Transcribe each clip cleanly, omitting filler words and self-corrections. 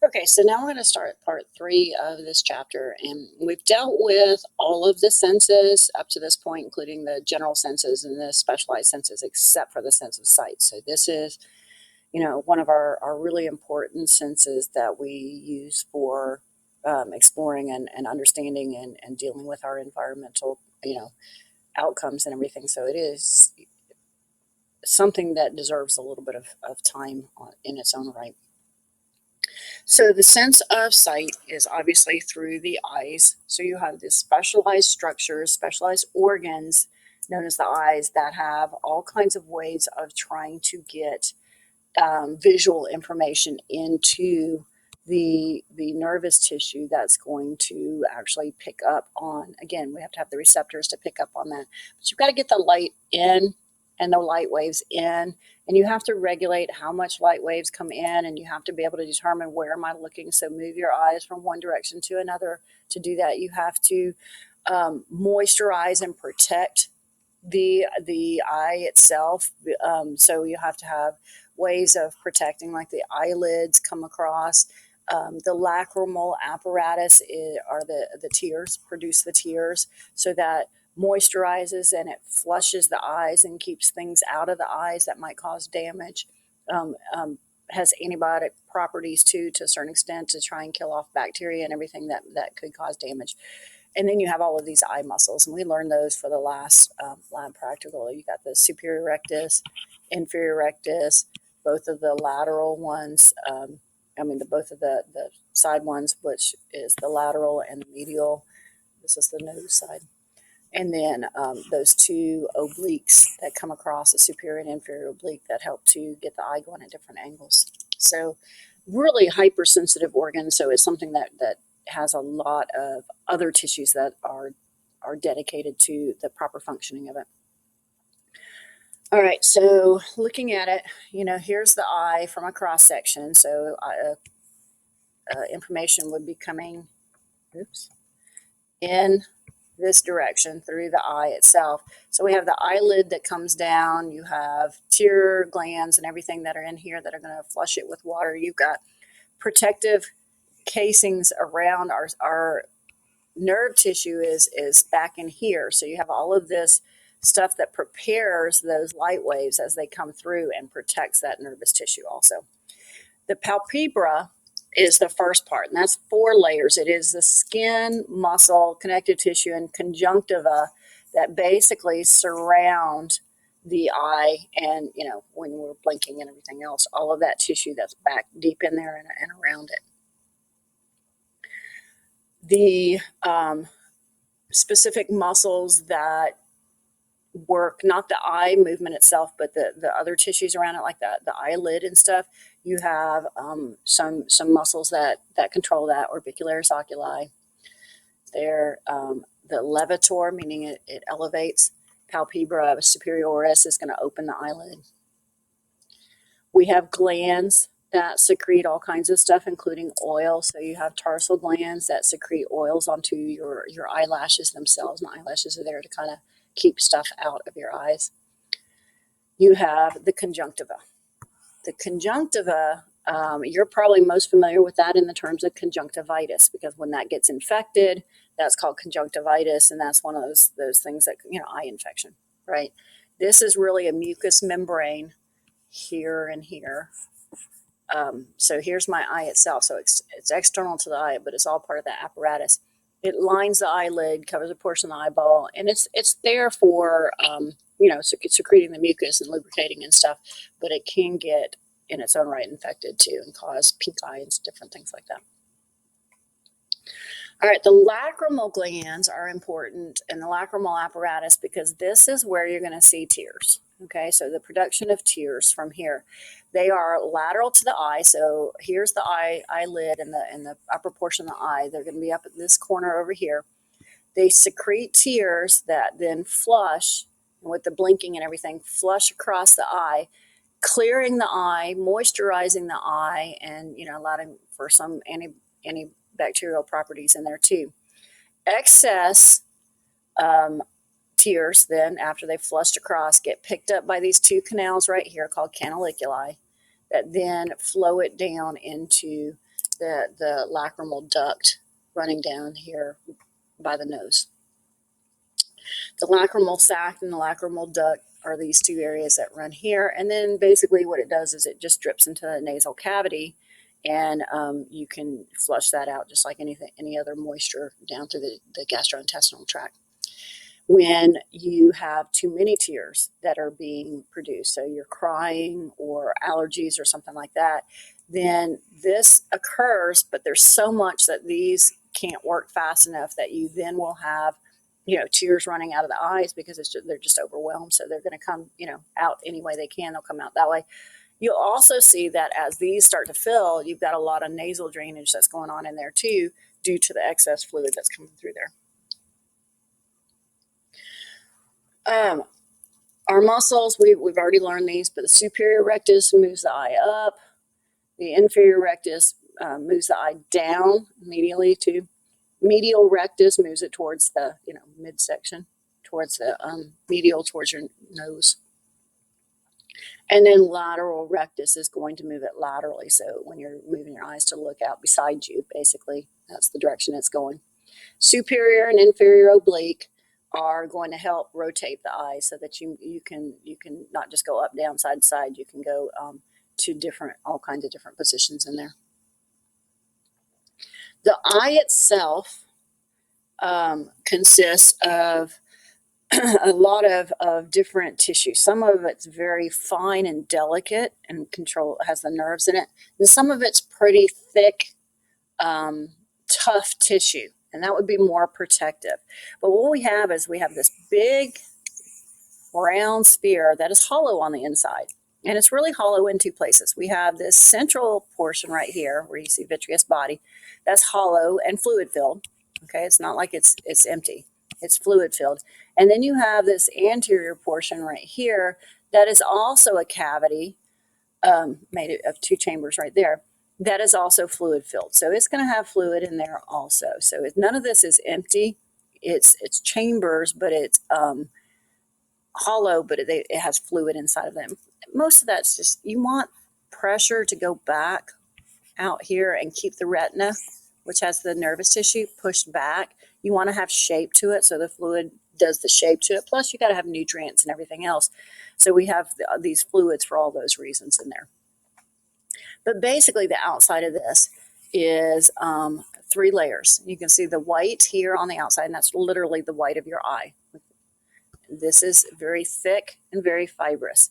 Okay, so now we're going to start part 3 of this chapter, and we've dealt with all of the senses up to this point, including the general senses and the specialized senses, except for the sense of sight. So this is, one of our really important senses that we use for exploring and understanding and dealing with our environmental, outcomes and everything. So it is something that deserves a little bit of time in its own right. So the sense of sight is obviously through the eyes. So you have these specialized structures, specialized organs known as the eyes that have all kinds of ways of trying to get visual information into the nervous tissue that's going to actually pick up on. Again, we have to have the receptors to pick up on that, but you've got to get the light in and the light waves in, and you have to regulate how much light waves come in, and you have to be able to determine where am I looking. So move your eyes from one direction to another. To do that, you have to moisturize and protect the eye itself. So you have to have ways of protecting, like the eyelids come across. The lacrimal apparatus are the tears, produce the tears, so that moisturizes and it flushes the eyes and keeps things out of the eyes that might cause damage. Um, um, has antibiotic properties too, to a certain extent, to try and kill off bacteria and everything that could cause damage. And then you have all of these eye muscles, and we learned those for the last lab practical. You got the superior rectus, inferior rectus, both of the lateral ones. Both of the side ones, which is the lateral and the medial. This is the nose side. And then those two obliques that come across, the superior and inferior oblique, that help to get the eye going at different angles. So really hypersensitive organ. So it's something that has a lot of other tissues that are dedicated to the proper functioning of it. All right, so looking at it, here's the eye from a cross section. So information would be coming, oops, in this direction through the eye itself. So we have the eyelid that comes down. You have tear glands and everything that are in here that are going to flush it with water. You've got protective casings around our nerve tissue is back in here. So you have all of this stuff that prepares those light waves as they come through and protects that nervous tissue also. The palpebra is the first part, and that's 4 layers. It is the skin, muscle, connective tissue, and conjunctiva that basically surround the eye. And when we're blinking and everything else, all of that tissue that's back deep in there and around it. The specific muscles that work, not the eye movement itself, but the other tissues around it, like the eyelid and stuff. You have some muscles that control that. Orbicularis oculi. They're the levator, meaning it elevates. Palpebra superioris is going to open the eyelid. We have glands that secrete all kinds of stuff, including oil. So you have tarsal glands that secrete oils onto your eyelashes themselves, and the eyelashes are there to kind of keep stuff out of your eyes. You have the conjunctiva. The conjunctiva, you're probably most familiar with that in the terms of conjunctivitis, because when that gets infected, that's called conjunctivitis, and that's one of those things that, eye infection, right? This is really a mucous membrane here and here. So here's my eye itself. So it's external to the eye, but it's all part of that apparatus. It lines the eyelid, covers a portion of the eyeball, and it's there for secreting the mucus and lubricating and stuff. But it can get in its own right infected too and cause pink eye and different things like that. All right, the lacrimal glands are important in the lacrimal apparatus because this is where you're going to see tears. Okay, so the production of tears from here. They are lateral to the eye. So here's the eyelid and the upper portion of the eye. They're going to be up at this corner over here. They secrete tears that then flush, with the blinking and everything, flush across the eye, clearing the eye, moisturizing the eye, and allowing for some antibacterial properties in there too. Excess tears then, after they flushed across, get picked up by these 2 canals right here called canaliculi that then flow it down into the lacrimal duct running down here by the nose. The lacrimal sac and the lacrimal duct are these two areas that run here. And then basically what it does is it just drips into the nasal cavity, and you can flush that out just like any other moisture down through the gastrointestinal tract. When you have too many tears that are being produced, so you're crying or allergies or something like that, then this occurs, but there's so much that these can't work fast enough that you then will have, tears running out of the eyes because they're just overwhelmed. So they're going to come, out any way they can. They'll come out that way. You'll also see that as these start to fill, you've got a lot of nasal drainage that's going on in there too, due to the excess fluid that's coming through there. Our muscles, we've already learned these, but the superior rectus moves the eye up. The inferior rectus moves the eye down medially too. Medial rectus moves it towards the, midsection, towards the medial, towards your nose. And then lateral rectus is going to move it laterally. So when you're moving your eyes to look out beside you, basically, that's the direction it's going. Superior and inferior oblique are going to help rotate the eye so that you can not just go up, down, side to side. You can go to all kinds of different positions in there. The eye itself consists of a lot of different tissue. Some of it's very fine and delicate and has the nerves in it. And some of it's pretty thick, tough tissue, and that would be more protective. But what we have is this big round sphere that is hollow on the inside. And it's really hollow in two places. We have this central portion right here where you see vitreous body that's hollow and fluid filled. Okay, it's not like it's empty. It's fluid filled. And then you have this anterior portion right here that is also a cavity made of two chambers right there. That is also fluid filled. So it's going to have fluid in there also. So none of this is empty. It's chambers, but it's hollow, but it has fluid inside of them. Most of that's just, you want pressure to go back out here and keep the retina, which has the nervous tissue, pushed back. You want to have shape to it, so the fluid does the shape to it. Plus, you got to have nutrients and everything else. So we have these fluids for all those reasons in there. But basically, the outside of this is 3 layers. You can see the white here on the outside, and that's literally the white of your eye. This is very thick and very fibrous.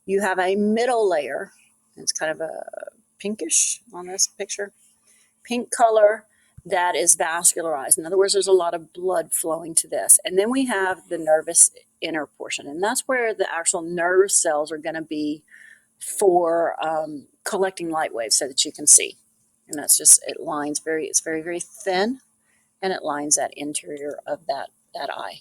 You have a middle layer. It's kind of a pinkish on this picture. Pink color that is vascularized. In other words, there's a lot of blood flowing to this. And then we have the nervous inner portion. And that's where the actual nerve cells are going to be for collecting light waves so that you can see. And that's just, it's very, very thin, and it lines that interior of that eye.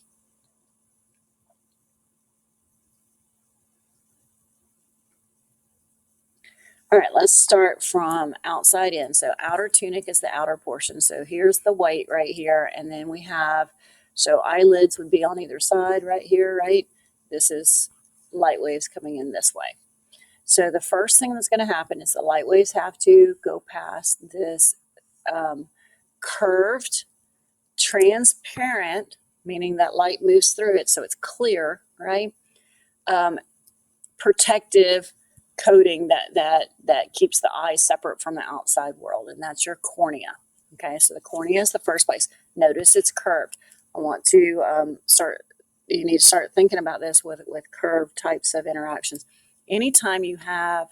All right, let's start from outside in. So outer tunic is the outer portion. So here's the white right here. And then we have, so eyelids would be on either side right here, right? This is light waves coming in this way. So the first thing that's going to happen is the light waves have to go past this curved, transparent, meaning that light moves through it so it's clear, right? Protective coating that keeps the eye separate from the outside world, and that's your cornea. Okay, so the cornea is the first place. Notice it's curved. I want to you need to start thinking about this with curved types of interactions. Anytime you have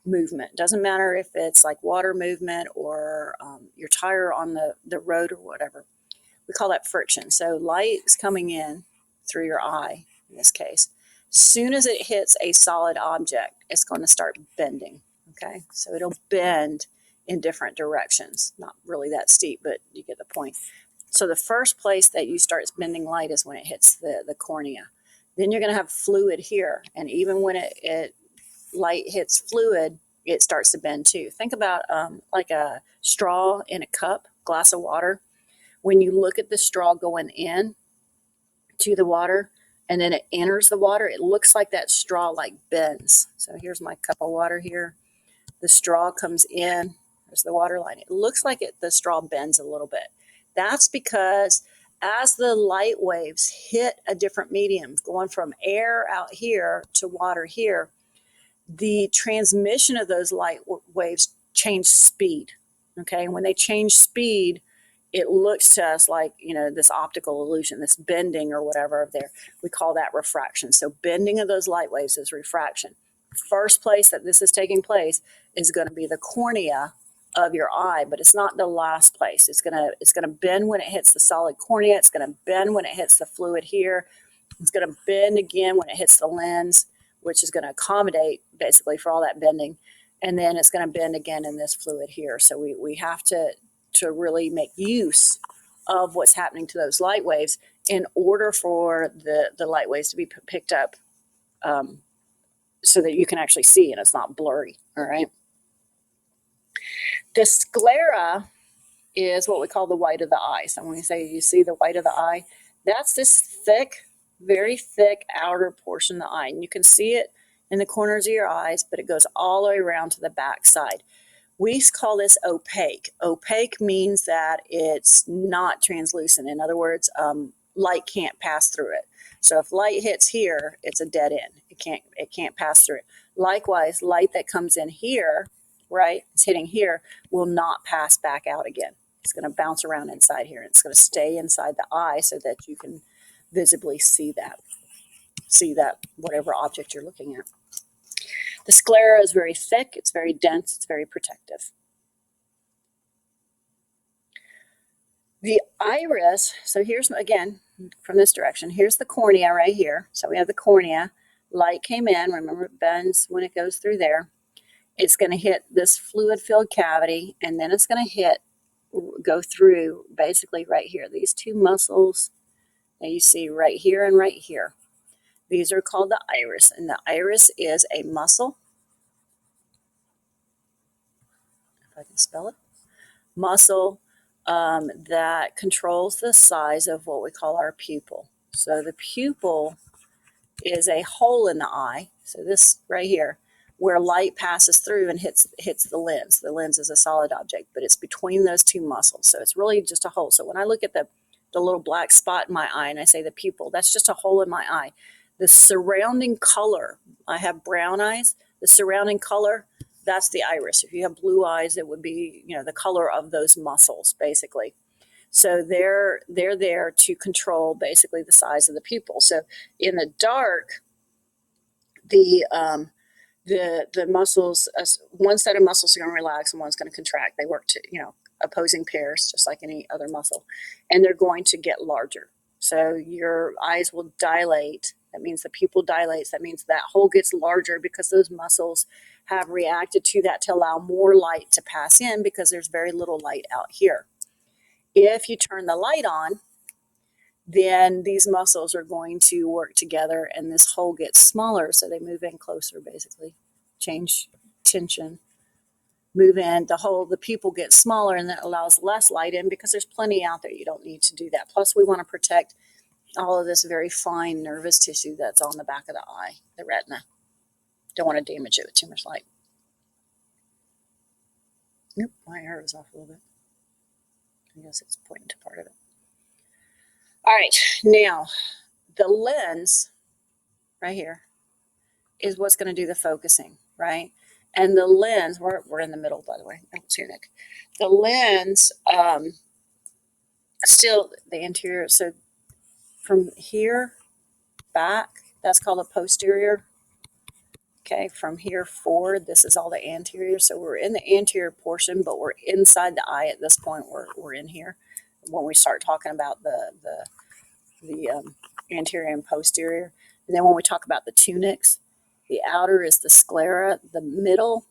movement, doesn't matter if it's like water movement or your tire on the road or whatever, we call that friction. So light is coming in through your eye in this case. Soon as it hits a solid object, it's going to start bending. Okay, so it'll bend in different directions. Not really that steep, but you get the point. So the first place that you start bending light is when it hits the cornea. Then you're going to have fluid here, and even when light hits fluid, it starts to bend too. Think about like a straw in a cup, glass of water. When you look at the straw going in to the water, and then it enters the water, it looks like that straw like bends. So here's my cup of water here. The straw comes in, There's the water line. It looks like the straw bends a little bit. That's because as the light waves hit a different medium, going from air out here to water here, the transmission of those light waves change speed. Okay, when they change speed, it looks to us like, this optical illusion, this bending or whatever of there. We call that refraction. So bending of those light waves is refraction. First place that this is taking place is going to be the cornea of your eye, but it's not the last place. It's gonna bend when it hits the solid cornea. It's gonna bend when it hits the fluid here. It's gonna bend again when it hits the lens, which is going to accommodate basically for all that bending. And then it's going to bend again in this fluid here. So we have to really make use of what's happening to those light waves in order for the light waves to be picked up so that you can actually see and it's not blurry, all right? The sclera is what we call the white of the eye. So when we say you see the white of the eye, that's this thick, very thick outer portion of the eye. And you can see it in the corners of your eyes, but it goes all the way around to the back side. We call this opaque. Opaque means that it's not translucent. In other words, light can't pass through it. So if light hits here, it's a dead end. It can't pass through it. Likewise, light that comes in here, right, it's hitting here, will not pass back out again. It's going to bounce around inside here. It's going to stay inside the eye so that you can visibly see that whatever object you're looking at. The sclera is very thick, it's very dense, it's very protective. The iris, so here's, again, from this direction, here's the cornea right here. So we have the cornea, light came in, remember it bends when it goes through there. It's going to hit this fluid-filled cavity, and then it's going to go through basically right here. These two muscles that you see right here and right here. These are called the iris, and the iris is a muscle, if I can spell it, muscle that controls the size of what we call our pupil. So the pupil is a hole in the eye, so this right here, where light passes through and hits the lens. The lens is a solid object, but it's between those two muscles, so it's really just a hole. So when I look at the little black spot in my eye and I say the pupil, that's just a hole in my eye. The surrounding color, I have brown eyes, the surrounding color, that's the iris. If you have blue eyes, it would be, the color of those muscles, basically. So they're there to control basically the size of the pupil. So in the dark, the muscles, one set of muscles are going to relax and one's going to contract. They work to, opposing pairs, just like any other muscle, and they're going to get larger. So your eyes will dilate. That means the pupil dilates. That means that hole gets larger because those muscles have reacted to that to allow more light to pass in because there's very little light out here. If you turn the light on, then these muscles are going to work together and this hole gets smaller, so they move in closer, basically. Change tension, move in, the pupil gets smaller, and that allows less light in because there's plenty out there. You don't need to do that. Plus, we want to protect all of this very fine nervous tissue that's on the back of the eye, the retina. Don't want to damage it with too much light. Nope, my hair was off a little bit. I guess it's pointing to part of it. All right, now the lens right here is what's going to do the focusing, right? And the lens, we're in the middle, by the way. I don't see Nick. The lens, still the anterior, so from here back, that's called the posterior. Okay, from here forward, this is all the anterior. So we're in the anterior portion, but we're inside the eye at this point. We're in here when we start talking about the anterior and posterior. And then when we talk about the tunics, the outer is the sclera. The middle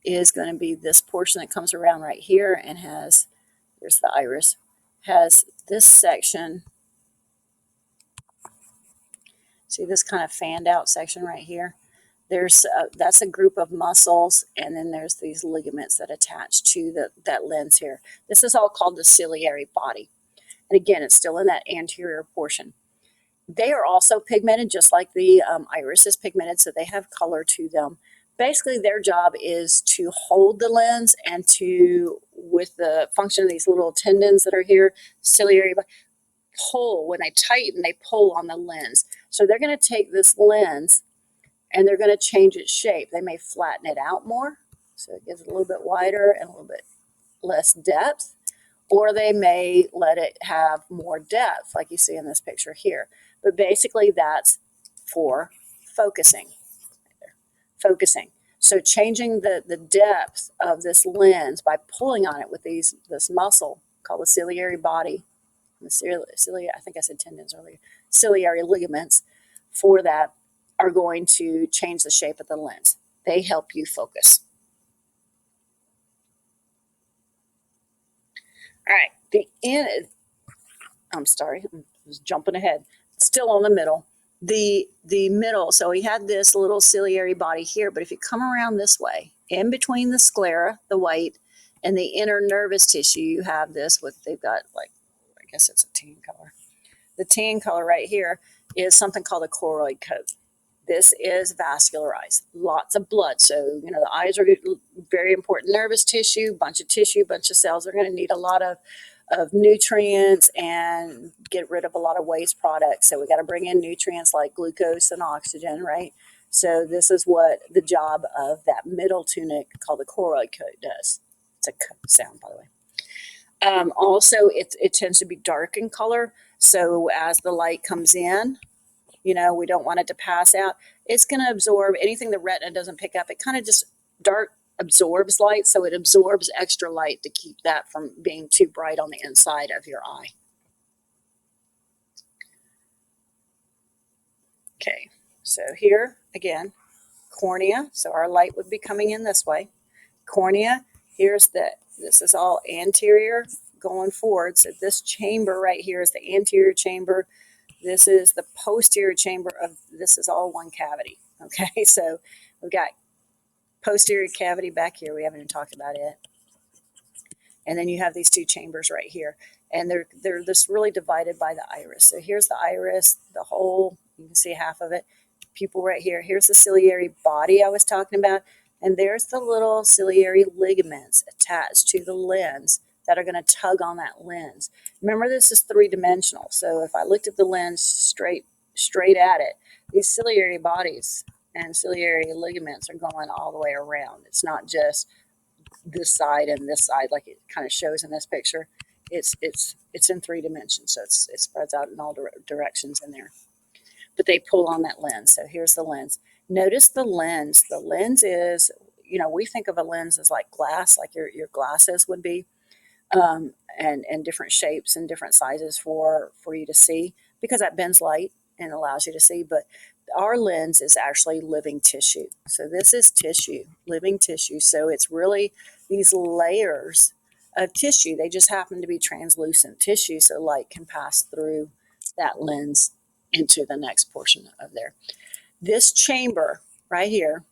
is going to be this portion that comes around right here and has, there's the iris, has this section. See this kind of fanned out section right here? That's a group of muscles, and then there's these ligaments that attach to that lens here. This is all called the ciliary body. And again, it's still in that anterior portion. They are also pigmented, just like the iris is pigmented, so they have color to them. Basically, their job is to hold the lens and to, with the function of these little tendons that are here, ciliary, pull. When they tighten, they pull on the lens. So they're going to take this lens and they're going to change its shape. They may flatten it out more, so it gets a little bit wider and a little bit less depth, or they may let it have more depth, like you see in this picture here. But basically, that's for focusing. Focusing. So changing the depth of this lens by pulling on it with this muscle called the ciliary body, the ciliary, I think I said tendons earlier, ciliary ligaments for that are going to change the shape of the lens. They help you focus. All right, the end. I'm sorry, I was jumping ahead. Still on the middle. The middle. So we had this little ciliary body here, but if you come around this way, in between the sclera, the white, and the inner nervous tissue, you have this with, they've got like, I guess it's a tan color. The tan color right here is something called a choroid coat. This is vascularized, lots of blood. So, you know, the eyes are very important nervous tissue, bunch of cells. They're going to need a lot of nutrients and get rid of a lot of waste products. So we got to bring in nutrients like glucose and oxygen, right? So this is what the job of that middle tunic called the choroid coat does. It's a sound, by the way. Also, it tends to be dark in color. So as the light comes in, you know, we don't want it to pass out. It's going to absorb anything the retina doesn't pick up. It kind of just dark absorbs light, so it absorbs extra light to keep that from being too bright on the inside of your eye. Okay, so here again, cornea. So our light would be coming in this way. Cornea, this is all anterior going forward. So this chamber right here is the anterior chamber. This is the posterior chamber of, this is all one cavity. Okay, so we've got posterior cavity back here. We haven't even talked about it. And then you have these two chambers right here. And they're just really divided by the iris. So here's the iris, the whole, you can see half of it. Pupil right here. Here's the ciliary body I was talking about. And there's the little ciliary ligaments attached to the lens that are going to tug on that lens. Remember, this is three-dimensional. So if I looked at the lens straight at it, these ciliary bodies and ciliary ligaments are going all the way around. It's not just this side and this side like it kind of shows in this picture. It's in 3 dimensions, so it spreads out in all directions in there. But they pull on that lens. So here's the lens. Notice the lens. The lens is, you know, we think of a lens as like glass, like your glasses would be. And different shapes and different sizes for you to see, because that bends light and allows you to see. But our lens is actually living tissue. So this is tissue, living tissue. So it's really these layers of tissue. They just happen to be translucent tissue, so light can pass through that lens into the next portion of there. This chamber right here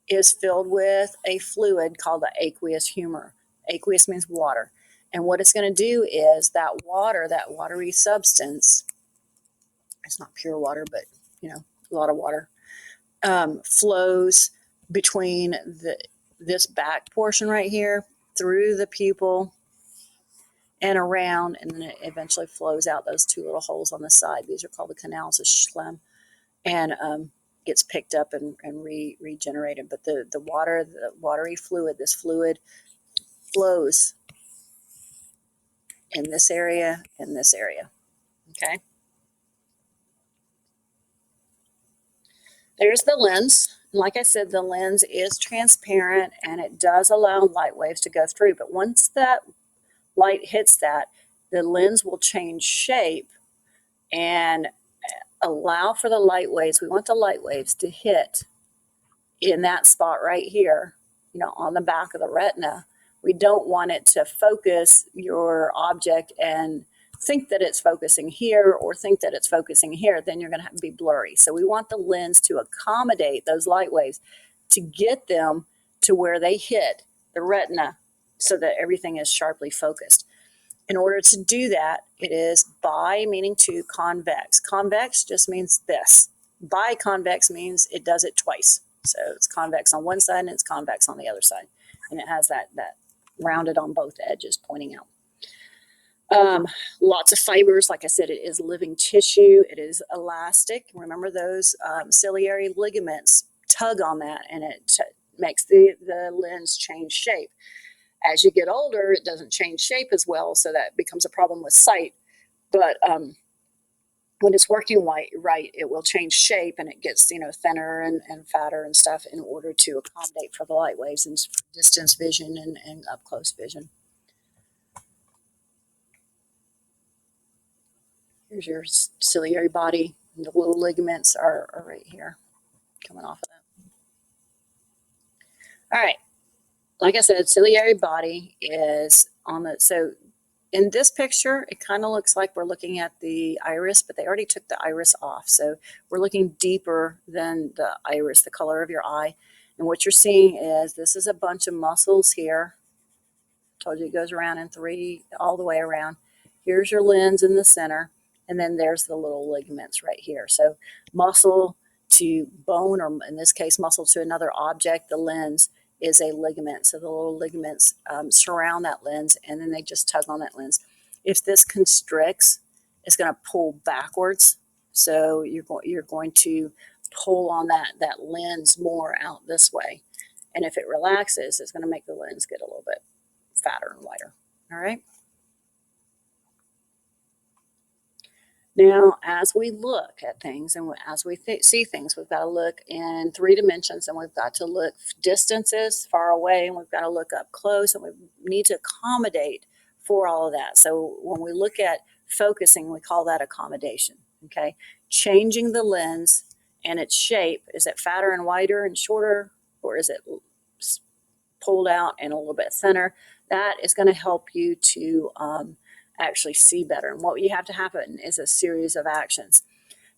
is filled with a fluid called the aqueous humor. Aqueous means water. And what it's going to do is that water, that watery substance, it's not pure water, but, you know, a lot of water, flows between this back portion right here through the pupil and around, and then it eventually flows out those two little holes on the side. These are called the canals of Schlemm, and gets picked up and regenerated. But the watery fluid, this fluid flows in this area, in this area. Okay. There's the lens. Like I said, the lens is transparent and it does allow light waves to go through. But once that light hits that, the lens will change shape and allow for the light waves. We want the light waves to hit in that spot right here, you know, on the back of the retina. We don't want it to focus your object and think that it's focusing here or think that it's focusing here. Then you're going to have to be blurry. So we want the lens to accommodate those light waves to get them to where they hit the retina so that everything is sharply focused. In order to do that, it is bi, meaning to, convex. Convex just means this. Biconvex means it does it twice. So it's convex on one side and it's convex on the other side. And it has that rounded on both edges pointing out. Lots of fibers. Like I said, it is living tissue. It is elastic. Remember those ciliary ligaments tug on that, and it makes the lens change shape. As you get older, it doesn't change shape as well, so that becomes a problem with sight. But when it's working right, it will change shape, and it gets thinner and fatter and stuff in order to accommodate for the light waves and for distance vision and up close vision. Here's your ciliary body. The little ligaments are right here coming off of that. All right. Like I said, ciliary body is on the, so in this picture, it kind of looks like we're looking at the iris, but they already took the iris off. So we're looking deeper than the iris, the color of your eye. And what you're seeing is this is a bunch of muscles here. Told you it goes around in three, all the way around. Here's your lens in the center, and then there's the little ligaments right here. So muscle to bone, or in this case, muscle to another object, the lens is a ligament. So the little ligaments surround that lens, and then they just tug on that lens. If this constricts, it's going to pull backwards. So you're going to pull on that lens more out this way. And if it relaxes, it's going to make the lens get a little bit fatter and wider. All right. Now, as we look at things and as we see things, we've got to look in 3 dimensions, and we've got to look distances far away, and we've got to look up close, and we need to accommodate for all of that. So when we look at focusing, we call that accommodation. Okay. Changing the lens and its shape. Is it fatter and wider and shorter, or is it pulled out and a little bit thinner? That is going to help you to actually see better. And what you have to happen is a series of actions.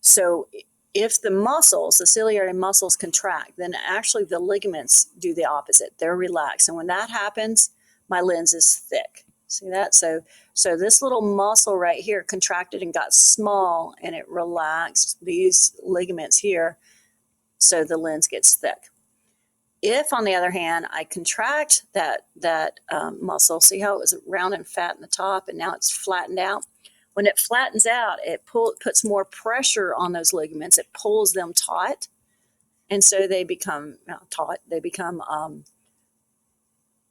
So if the muscles, the ciliary muscles contract, then actually the ligaments do the opposite. They're relaxed. And when that happens, my lens is thick. See that? So this little muscle right here contracted and got small, and it relaxed these ligaments here, so the lens gets thick. If, on the other hand, I contract that muscle, see how it was round and fat in the top, and now it's flattened out? When it flattens out, it puts more pressure on those ligaments. It pulls them taut, and so they become taut. They become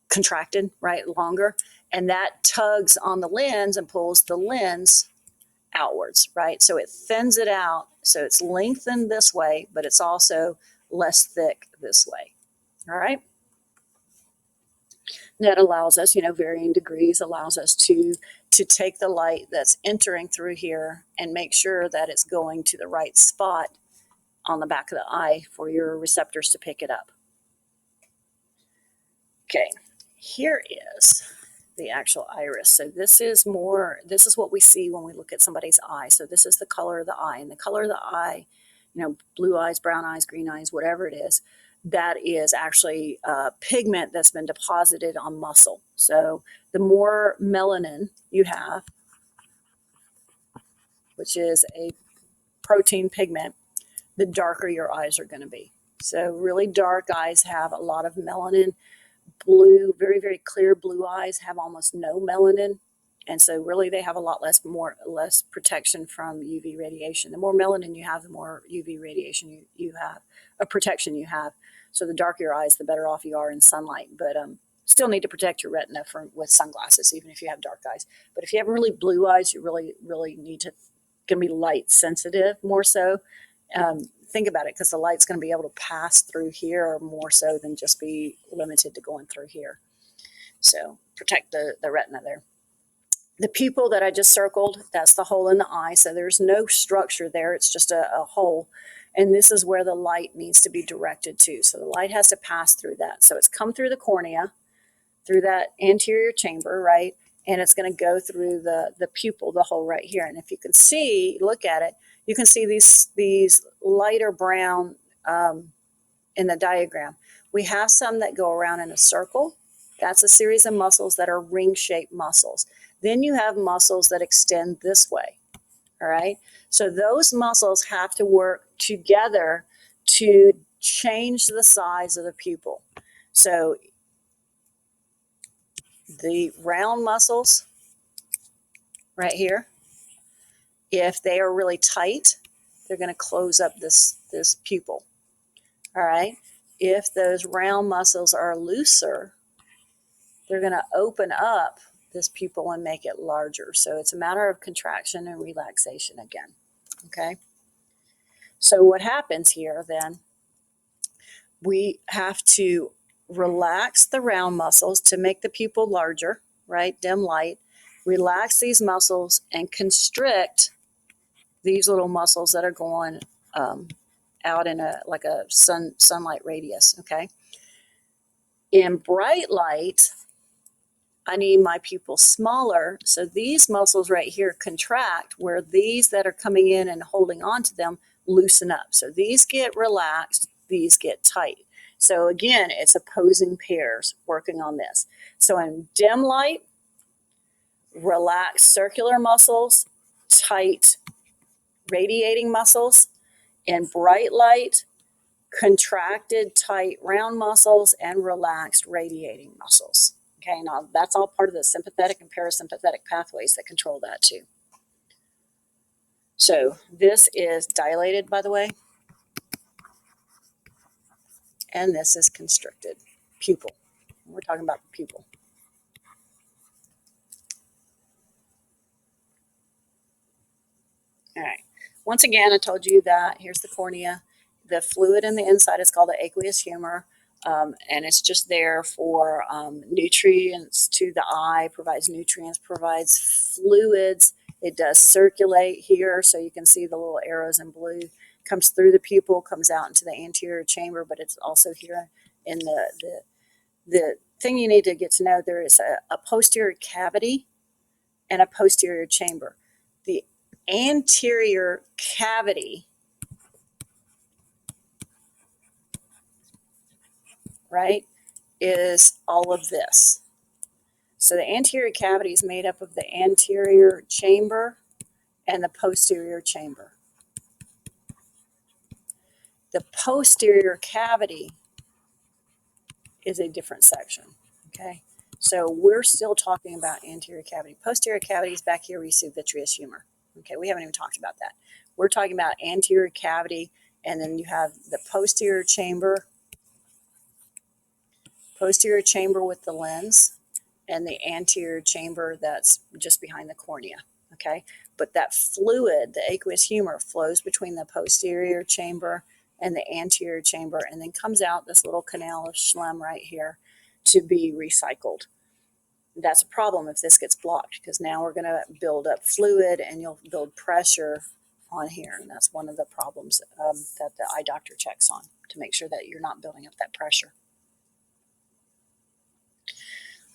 contracted, right, longer, and that tugs on the lens and pulls the lens outwards, right? So it thins it out, so it's lengthened this way, but it's also less thick this way. All right. That allows us, varying degrees allows us to take the light that's entering through here and make sure that it's going to the right spot on the back of the eye for your receptors to pick it up. Okay, here is the actual iris. So this is what we see when we look at somebody's eye. So this is the color of the eye, and the color of the eye, blue eyes, brown eyes, green eyes, whatever it is, that is actually pigment that's been deposited on muscle. So the more melanin you have, which is a protein pigment, the darker your eyes are going to be. So really dark eyes have a lot of melanin. Blue, very, very clear blue eyes have almost no melanin. And so really they have a lot less protection from UV radiation. The more melanin you have, the more UV radiation you have, protection you have. So the darker your eyes, the better off you are in sunlight. But still need to protect your retina with sunglasses, even if you have dark eyes. But if you have really blue eyes, you really, really need to be light sensitive more so. Think about it, because the light's going to be able to pass through here more so than just be limited to going through here. So protect the retina there. The pupil that I just circled, that's the hole in the eye. So there's no structure there. It's just a hole. And this is where the light needs to be directed to. So the light has to pass through that. So it's come through the cornea, through that anterior chamber, right? And it's going to go through the pupil, the hole right here. And if you can see, look at it, you can see these lighter brown in the diagram. We have some that go around in a circle. That's a series of muscles that are ring-shaped muscles. Then you have muscles that extend this way, all right? So those muscles have to work together to change the size of the pupil. So the round muscles right here, if they are really tight, they're going to close up this pupil. All right. If those round muscles are looser, they're going to open up this pupil and make it larger. So it's a matter of contraction and relaxation again. Okay. So what happens here then, we have to relax the round muscles to make the pupil larger, right? Dim light. Relax these muscles and constrict these little muscles that are going out in a sunlight radius, okay? In bright light, I need my pupil smaller, so these muscles right here contract, where these that are coming in and holding on to them loosen up. So these get relaxed, these get tight. So again, it's opposing pairs working on this. So in dim light, relaxed circular muscles, tight radiating muscles. In bright light, contracted, tight, round muscles, and relaxed radiating muscles. Okay, now that's all part of the sympathetic and parasympathetic pathways that control that too. So this is dilated, by the way, and this is constricted pupil. We're talking about the pupil. All right. Once again, I told you that here's the cornea. The fluid in the inside is called the aqueous humor, and it's just there for nutrients to the eye, provides nutrients, provides fluids. It does circulate here, so you can see the little arrows in blue. Comes through the pupil, comes out into the anterior chamber, but it's also here in the thing you need to get to know. There is a posterior cavity and a posterior chamber. The anterior cavity, right, is all of this. So the anterior cavity is made up of the anterior chamber and the posterior chamber. The posterior cavity is a different section, okay? So we're still talking about anterior cavity. Posterior cavity is back here where you see vitreous humor. Okay, we haven't even talked about that. We're talking about anterior cavity, and then you have the posterior chamber with the lens, and the anterior chamber that's just behind the cornea, okay? But that fluid, the aqueous humor, flows between the posterior chamber and the anterior chamber, and then comes out this little canal of Schlemm right here to be recycled. That's a problem if this gets blocked, because now we're going to build up fluid and you'll build pressure on here, and that's one of the problems that the eye doctor checks on to make sure that you're not building up that pressure.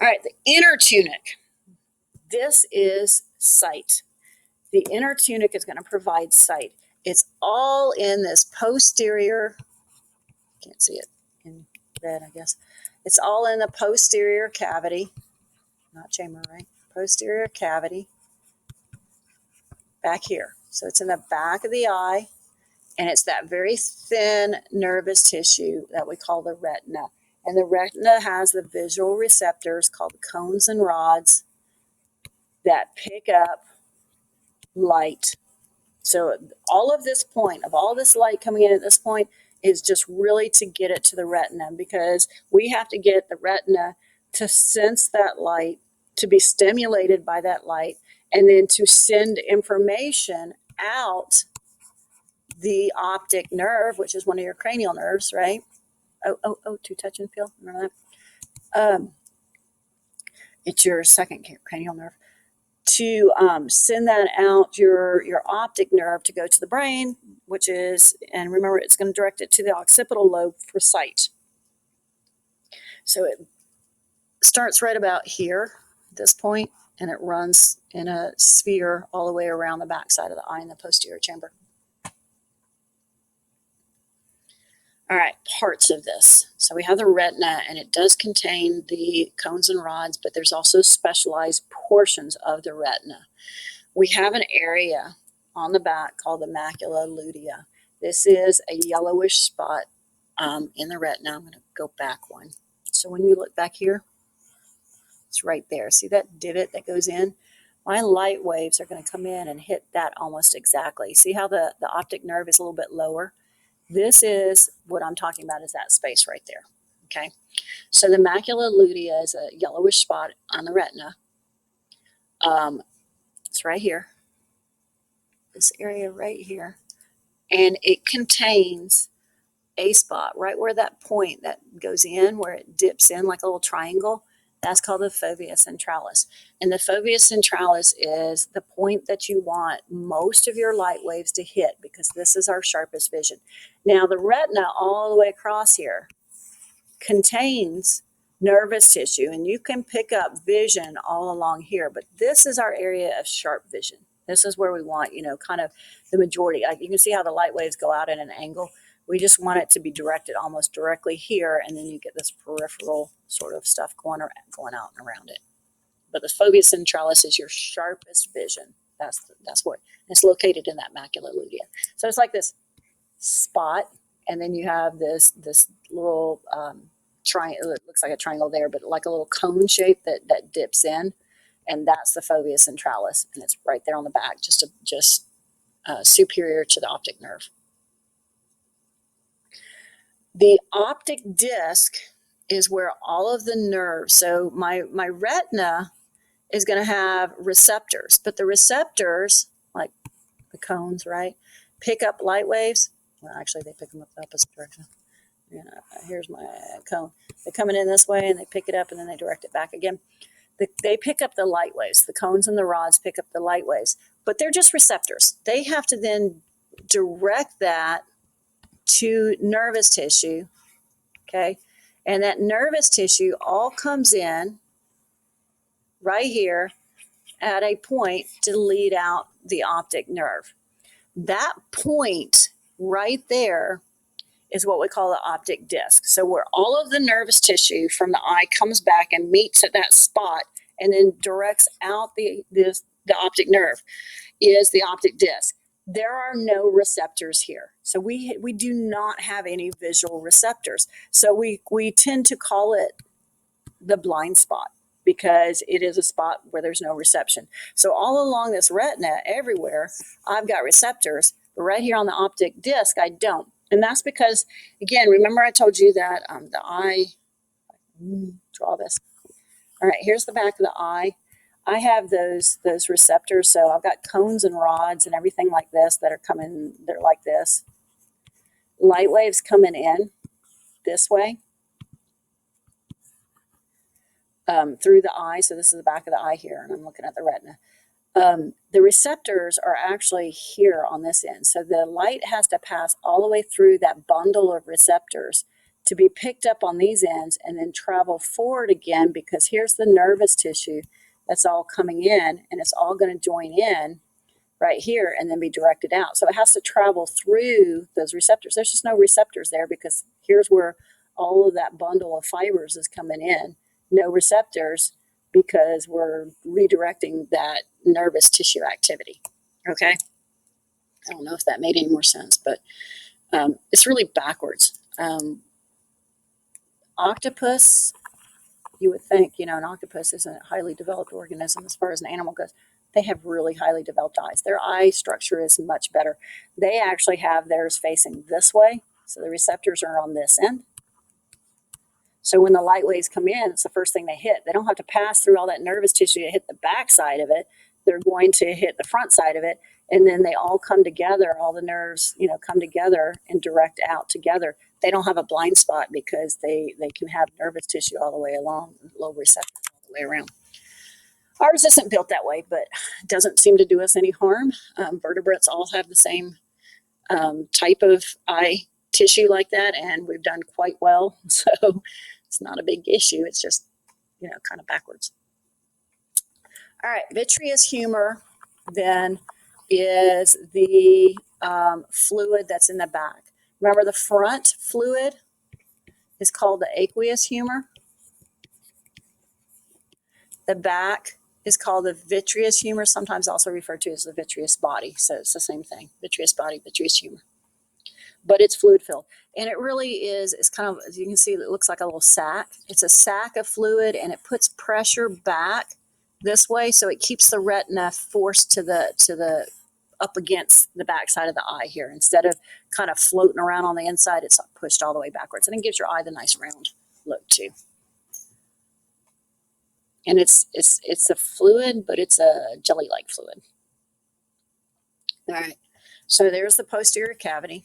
All right, the inner tunic. This is sight. The inner tunic is going to provide sight. It's all in this posterior, can't see it in red, I guess. It's all in the posterior cavity, not chamber, right? Posterior cavity back here. So it's in the back of the eye, and it's that very thin nervous tissue that we call the retina. And the retina has the visual receptors called cones and rods that pick up light. So all of this point, of all this light coming in at this point, is just really to get it to the retina, because we have to get the retina to sense that light, to be stimulated by that light, and then to send information out the optic nerve, which is one of your cranial nerves, right? Oh, to touch and feel, remember that? It's your second cranial nerve. To send that out, your optic nerve, to go to the brain, which is, and remember, it's going to direct it to the occipital lobe for sight. So it starts right about here, this point, and it runs in a sphere all the way around the backside of the eye in the posterior chamber. All right, parts of this. So we have the retina, and it does contain the cones and rods, but there's also specialized portions of the retina. We have an area on the back called the macula lutea. This is a yellowish spot in the retina. I'm going to go back one. So when you look back here, it's right there. See that divot that goes in? My light waves are going to come in and hit that almost exactly. See how the optic nerve is a little bit lower? This is what I'm talking about, is that space right there. Okay, so the macula lutea is a yellowish spot on the retina. It's right here, this area right here, and it contains a spot right where that point that goes in, where it dips in like a little triangle. That's called the fovea centralis. And the fovea centralis is the point that you want most of your light waves to hit, because this is our sharpest vision. Now the retina all the way across here contains nervous tissue, and you can pick up vision all along here, but this is our area of sharp vision. This is where we want, kind of the majority. Like you can see how the light waves go out at an angle. We just want it to be directed almost directly here, and then you get this peripheral sort of stuff going out and around it. But the fovea centralis is your sharpest vision. That's what it's located in, that macula lutea. So it's like this spot, and then you have this little triangle. It looks like a triangle there, but like a little cone shape that dips in, and that's the fovea centralis, and it's right there on the back, just superior to the optic nerve. The optic disc is where all of the nerves, so my retina is going to have receptors, but the receptors, like the cones, right, pick up light waves. Well, actually, they pick them up the opposite direction. Here's my cone. They're coming in this way, and they pick it up, and then they direct it back again. They pick up the light waves. The cones and the rods pick up the light waves, but they're just receptors. They have to then direct that to nervous tissue, okay? And that nervous tissue all comes in right here at a point to lead out the optic nerve. That point right there is what we call the optic disc. So where all of the nervous tissue from the eye comes back and meets at that spot and then directs out the optic nerve is the optic disc. There are no receptors here. So we do not have any visual receptors. So we tend to call it the blind spot, because it is a spot where there's no reception. So all along this retina, everywhere, I've got receptors, but right here on the optic disc, I don't. And that's because, again, remember I told you that the eye, draw this. All right, here's the back of the eye. I have those receptors, so I've got cones and rods and everything like this that are coming, they're like this. Light waves coming in this way through the eye. So this is the back of the eye here, and I'm looking at the retina. The receptors are actually here on this end. So the light has to pass all the way through that bundle of receptors to be picked up on these ends and then travel forward again, because here's the nervous tissue that's all coming in, and it's all going to join in right here and then be directed out. So it has to travel through those receptors. There's just no receptors there, because here's where all of that bundle of fibers is coming in. No receptors, because we're redirecting that nervous tissue activity. Okay? I don't know if that made any more sense, but it's really backwards. Octopus, you would think, an octopus is a highly developed organism as far as an animal goes. They have really highly developed eyes. Their eye structure is much better. They actually have theirs facing this way, so the receptors are on this end. So when the light waves come in, it's the first thing they hit. They don't have to pass through all that nervous tissue to hit the back side of it. They're going to hit the front side of it, and then they all come together. All the nerves, come together and direct out together. They don't have a blind spot, because they can have nervous tissue all the way along, low receptors all the way around. Ours isn't built that way, but it doesn't seem to do us any harm. Vertebrates all have the same type of eye tissue like that, and we've done quite well. So it's not a big issue. It's just, kind of backwards. All right, vitreous humor then is the fluid that's in the back. Remember, the front fluid is called the aqueous humor. The back is called the vitreous humor, sometimes also referred to as the vitreous body. So it's the same thing, vitreous body, vitreous humor. but it's fluid filled. And it really is, it's kind of, as you can see, it looks like a little sack. It's a sack of fluid, and it puts pressure back this way, so it keeps the retina forced to the up against the backside of the eye here. Instead of kind of floating around on the inside, it's pushed all the way backwards, and it gives your eye the nice round look too. And it's a fluid, but it's a jelly-like fluid. All right, so there's the posterior cavity,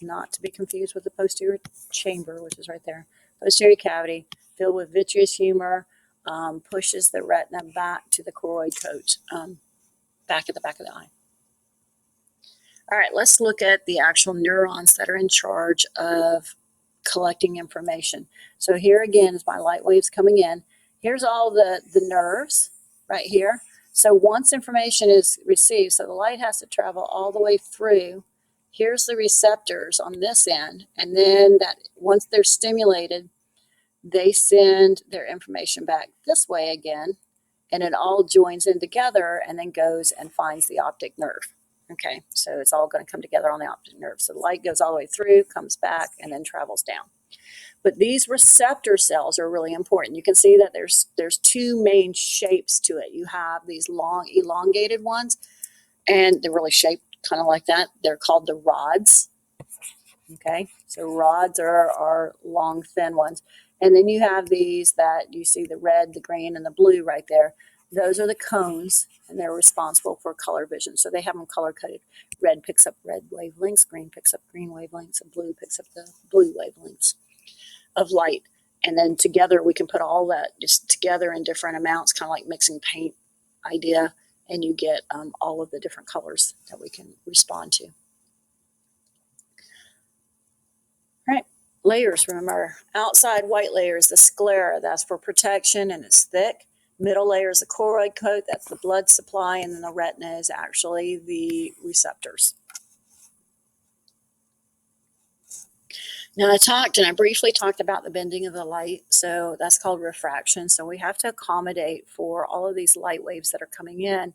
not to be confused with the posterior chamber, which is right there. Posterior cavity filled with vitreous humor, pushes the retina back to the choroid coat, back at the back of the eye. All right, let's look at the actual neurons that are in charge of collecting information. So here again is my light waves coming in. Here's all the nerves right here. So once information is received, so the light has to travel all the way through. Here's the receptors on this end, and then that once they're stimulated, they send their information back this way again, and it all joins in together and then goes and finds the optic nerve. Okay, so it's all going to come together on the optic nerve. So the light goes all the way through, comes back, and then travels down. But these receptor cells are really important. You can see that there's two main shapes to it. You have these long elongated ones, and they're really shaped kind of like that. They're called the rods. Okay, so rods are long, thin ones. And then you have these that you see the red, the green, and the blue right there. Those are the cones, and they're responsible for color vision. So they have them color-coded. Red picks up red wavelengths, green picks up green wavelengths, and blue picks up the blue wavelengths of light. And then together we can put all that just together in different amounts, kind of like mixing paint idea, and you get all of the different colors that we can respond to. All right, layers, remember. Outside white layer is the sclera, that's for protection, and it's thick. Middle layer is the choroid coat, that's the blood supply, and then the retina is actually the receptors. Now I briefly talked about the bending of the light, so that's called refraction. So we have to accommodate for all of these light waves that are coming in,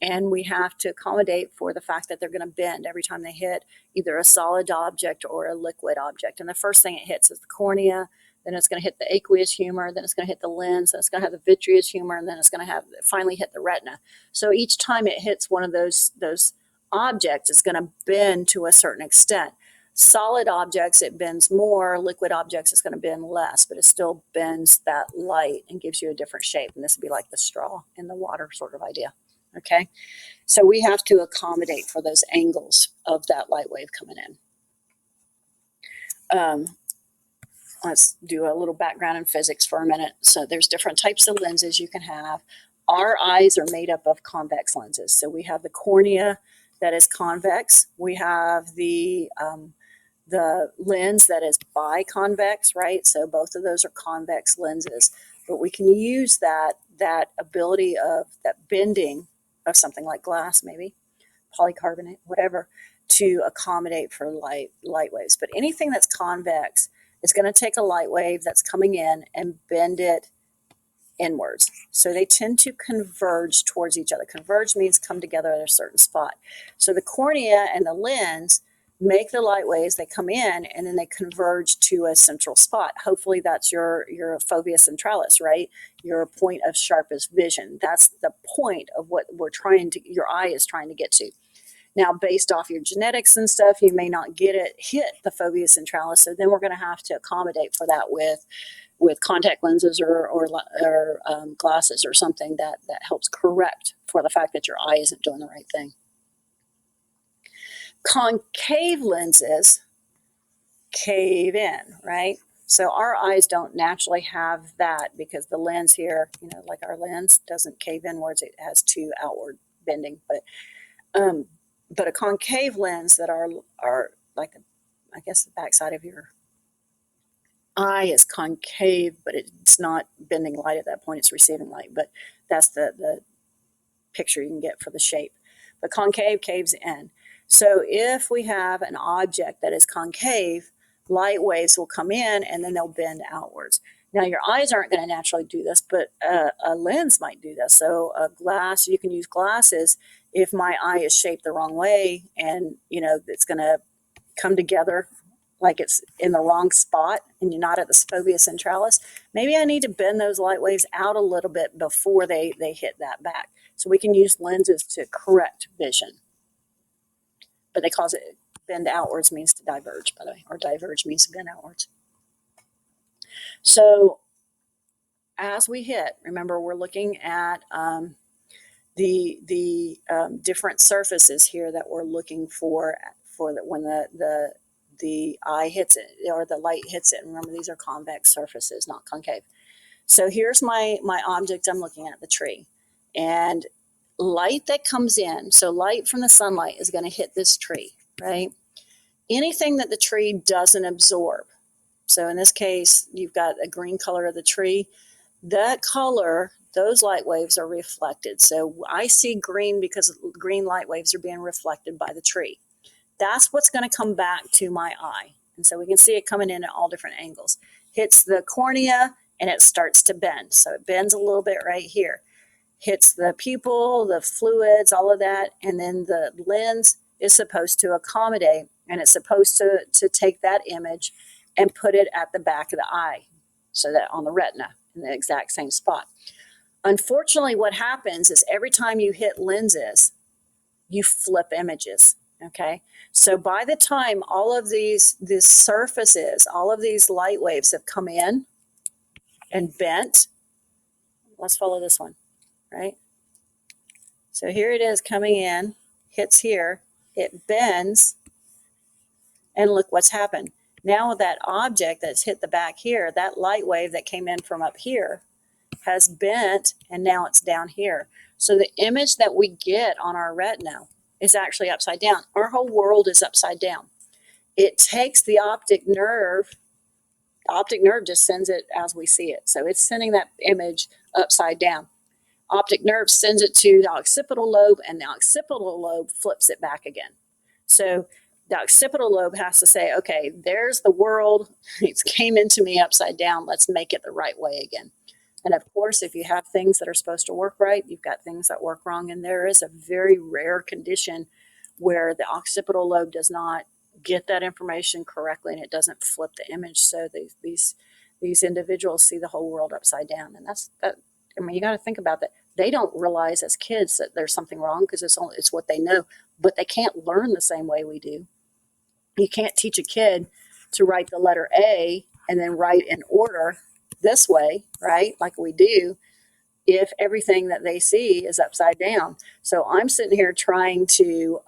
and we have to accommodate for the fact that they're going to bend every time they hit either a solid object or a liquid object. And the first thing it hits is the cornea, then it's going to hit the aqueous humor, then it's going to hit the lens, then it's going to have the vitreous humor, and then it's going to finally hit the retina. So each time it hits one of those objects, it's going to bend to a certain extent. Solid objects, it bends more. Liquid objects, it's going to bend less, but it still bends that light and gives you a different shape. And this would be like the straw in the water sort of idea. Okay, so we have to accommodate for those angles of that light wave coming in. Let's do a little background in physics for a minute. So there's different types of lenses you can have. Our eyes are made up of convex lenses. So we have the cornea that is convex. We have the lens that is biconvex, right? So both of those are convex lenses. But we can use that ability of that bending of something like glass, maybe polycarbonate, whatever, to accommodate for light waves. But anything that's convex is going to take a light wave that's coming in and bend it inwards. So they tend to converge towards each other. Converge means come together at a certain spot. So the cornea and the lens make the light waves, they come in, and then they converge to a central spot. Hopefully that's your fovea centralis, right? Your point of sharpest vision. That's the point of what your eye is trying to get to. Now, based off your genetics and stuff, you may not hit the fovea centralis, so then we're going to have to accommodate for that with contact lenses or glasses or something that helps correct for the fact that your eye isn't doing the right thing. Concave lenses cave in, right? So our eyes don't naturally have that because the lens here, like our lens doesn't cave inwards. It has two outward bending, but a concave lens that are like, I guess the backside of your eye is concave, but it's not bending light at that point, it's receiving light. But that's the picture you can get for the shape. But concave caves in. So if we have an object that is concave, light waves will come in and then they'll bend outwards. Now your eyes aren't going to naturally do this, but a lens might do this. So a glass, you can use glasses if my eye is shaped the wrong way and, it's going to come together like it's in the wrong spot and you're not at the fovea centralis, maybe I need to bend those light waves out a little bit before they hit that back. So we can use lenses to correct vision. But they call it bend outwards means to diverge, by the way, or diverge means to bend outwards. So as we hit, remember we're looking at the different surfaces here that we're looking for when the eye hits it or the light hits it. Remember, these are convex surfaces, not concave. So here's my object I'm looking at, the tree. And light that comes in, so light from the sunlight is going to hit this tree, right? Anything that the tree doesn't absorb. So in this case, you've got a green color of the tree. That color, those light waves are reflected. So I see green because green light waves are being reflected by the tree. That's what's going to come back to my eye. And so we can see it coming in at all different angles. Hits the cornea and it starts to bend. So it bends a little bit right here. Hits the pupil, the fluids, all of that. And then the lens is supposed to accommodate, and it's supposed to take that image and put it at the back of the eye, so that on the retina in the exact same spot. Unfortunately, what happens is every time you hit lenses, you flip images. Okay, so by the time all of these surfaces, all of these light waves have come in and bent, let's follow this one, right? So here it is coming in, hits here, it bends, and look what's happened. Now that object that's hit the back here, that light wave that came in from up here has bent, and now it's down here. So the image that we get on our retina is actually upside down. Our whole world is upside down. It takes the optic nerve. The optic nerve just sends it as we see it. So it's sending that image upside down. Optic nerve sends it to the occipital lobe, and the occipital lobe flips it back again. So the occipital lobe has to say, okay, there's the world. It came into me upside down. Let's make it the right way again. And of course, if you have things that are supposed to work right, you've got things that work wrong. And there is a very rare condition where the occipital lobe does not get that information correctly and it doesn't flip the image. So these individuals see the whole world upside down. And that's that. I mean, you got to think about that. They don't realize as kids that there's something wrong because it's what they know, but they can't learn the same way we do. You can't teach a kid to write the letter A and then write in order this way, right? Like we do, if everything that they see is upside down. So I'm sitting here trying to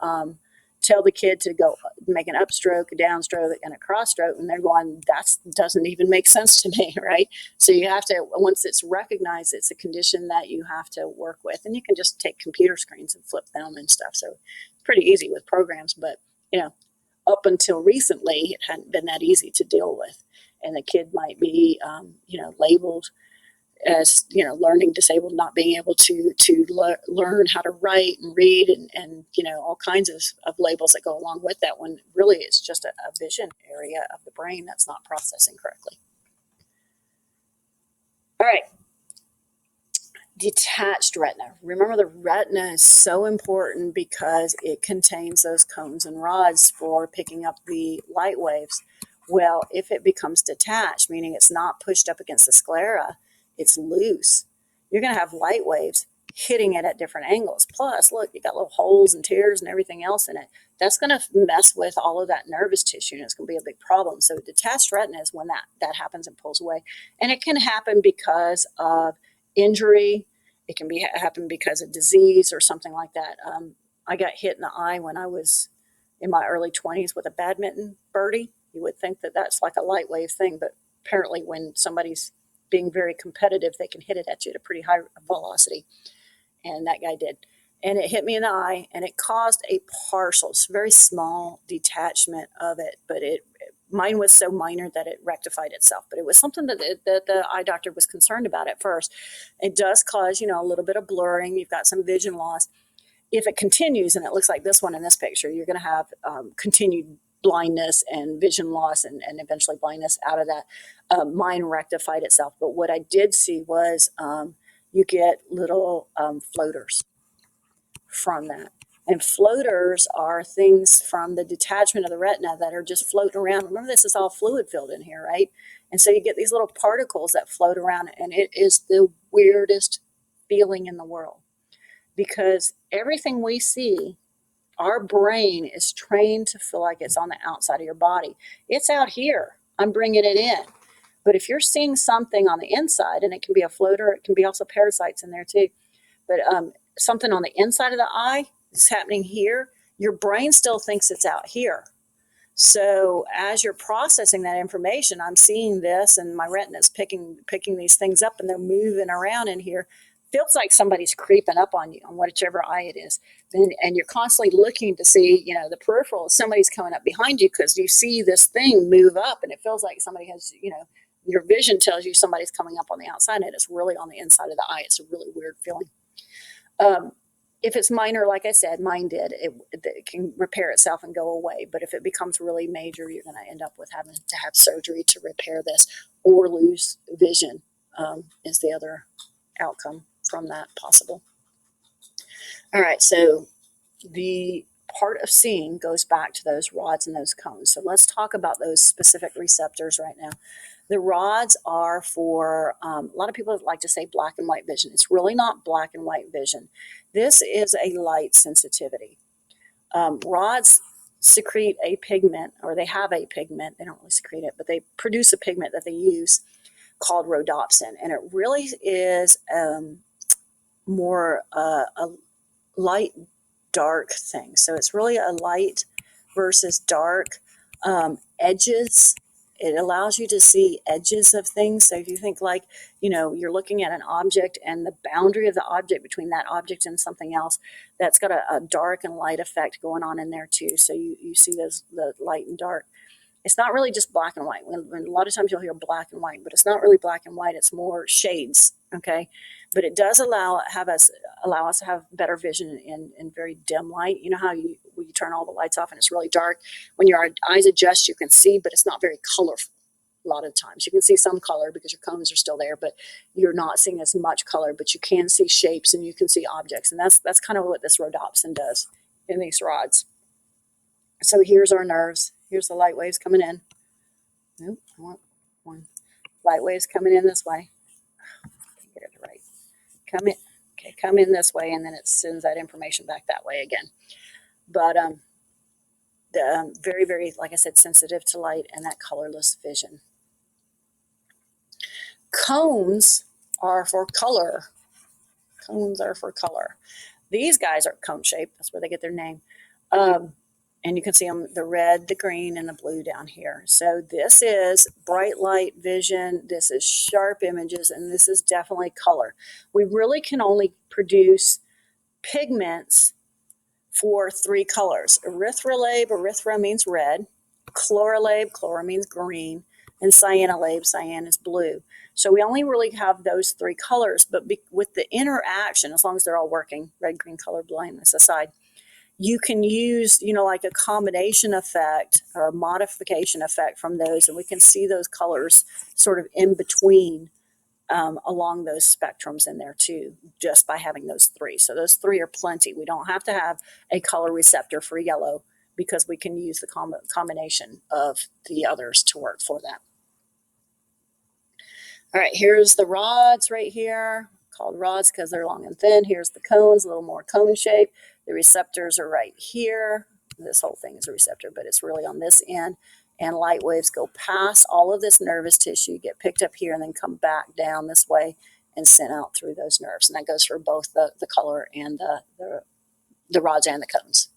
tell the kid to go make an upstroke, a downstroke, and a crosstroke, and they're going, that doesn't even make sense to me, right? So you have to, once it's recognized, it's a condition that you have to work with, and you can just take computer screens and flip them and stuff. So it's pretty easy with programs, but up until recently, it hadn't been that easy to deal with, and the kid might be, labeled as learning disabled, not being able to learn how to write and read and all kinds of labels that go along with that, when really it's just a vision area of the brain that's not processing correctly. All right, detached retina. Remember, the retina is so important because it contains those cones and rods for picking up the light waves. Well, if it becomes detached, meaning it's not pushed up against the sclera, it's loose, you're going to have light waves hitting it at different angles. Plus, look, you got little holes and tears and everything else in it. That's going to mess with all of that nervous tissue, and it's going to be a big problem. So detached retina is when that happens and pulls away. And it can happen because of injury. It can happen because of disease or something like that. I got hit in the eye when I was in my early 20s with a badminton birdie. You would think that that's like a light wave thing, but apparently when somebody's being very competitive, they can hit it at you at a pretty high velocity. And that guy did. And it hit me in the eye, and it caused a partial, very small detachment of it. But mine was so minor that it rectified itself. But it was something that the eye doctor was concerned about at first. It does cause, a little bit of blurring. You've got some vision loss. If it continues, and it looks like this one in this picture, you're going to have continued blindness and vision loss and eventually blindness out of that. Mine rectified itself. But what I did see was you get little floaters from that. And floaters are things from the detachment of the retina that are just floating around. Remember, this is all fluid filled in here, right? And so you get these little particles that float around, and it is the weirdest feeling in the world, because everything we see, our brain is trained to feel like it's on the outside of your body. It's out here. I'm bringing it in. But if you're seeing something on the inside, and it can be a floater, it can be also parasites in there too, but something on the inside of the eye is happening here, your brain still thinks it's out here. So as you're processing that information, I'm seeing this, and my retina is picking these things up, and they're moving around in here. Feels like somebody's creeping up on you on whichever eye it is, and you're constantly looking to see, the peripheral. Somebody's coming up behind you because you see this thing move up, and it feels like somebody has, your vision tells you somebody's coming up on the outside, and it's really on the inside of the eye. It's a really weird feeling. If it's minor, like I said, mine did, it can repair itself and go away. But if it becomes really major, you're going to end up with having to have surgery to repair this, or lose vision, is the other outcome from that possible. All right, so the part of seeing goes back to those rods and those cones. So let's talk about those specific receptors right now. The rods are for, a lot of people like to say black and white vision. It's really not black and white vision. This is a light sensitivity. Rods secrete a pigment, or they have a pigment. They don't really secrete it, but they produce a pigment that they use called rhodopsin. And it really is more a light dark thing. So it's really a light versus dark. Edges, it allows you to see edges of things. So if you think like, you're looking at an object, and the boundary of the object between that object and something else, that's got a dark and light effect going on in there too. So you see the light and dark. It's not really just black and white. When a lot of times you'll hear black and white, but it's not really black and white. It's more shades, okay? But it does allow us to have better vision in very dim light. You know how you turn all the lights off and it's really dark? When your eyes adjust, you can see, but it's not very colorful. A lot of times you can see some color because your cones are still there, but you're not seeing as much color. But you can see shapes and you can see objects, and that's kind of what this rhodopsin does in these rods. So here's our nerves. Here's the light waves coming in. Nope, I want one. Light waves coming in this way. Get it right. Come in. Okay, come in this way, and then it sends that information back that way again. But very, very, like I said, sensitive to light and that colorless vision. Cones are for color. Cones are for color. These guys are cone shaped. That's where they get their name. And you can see them, the red, the green, and the blue down here. So this is bright light vision, this is sharp images, and this is definitely color. We really can only produce pigments for 3 colors. Erythrolabe, erythra means red, chlorolabe, chlora means green, and cyanolabe, cyan is blue. So we only really have those 3 colors, but with the interaction, as long as they're all working, red, green, color blindness aside, you can use, like a combination effect or a modification effect from those, and we can see those colors sort of in between along those spectrums in there too, just by having those 3. So those 3 are plenty. We don't have to have a color receptor for yellow, because we can use the combination of the others to work for that. All right, here's the rods right here, called rods because they're long and thin. Here's the cones, a little more cone shape. The receptors are right here. This whole thing is a receptor, but it's really on this end. And light waves go past all of this nervous tissue, get picked up here, and then come back down this way and sent out through those nerves. And that goes for both the color and the rods and the cones.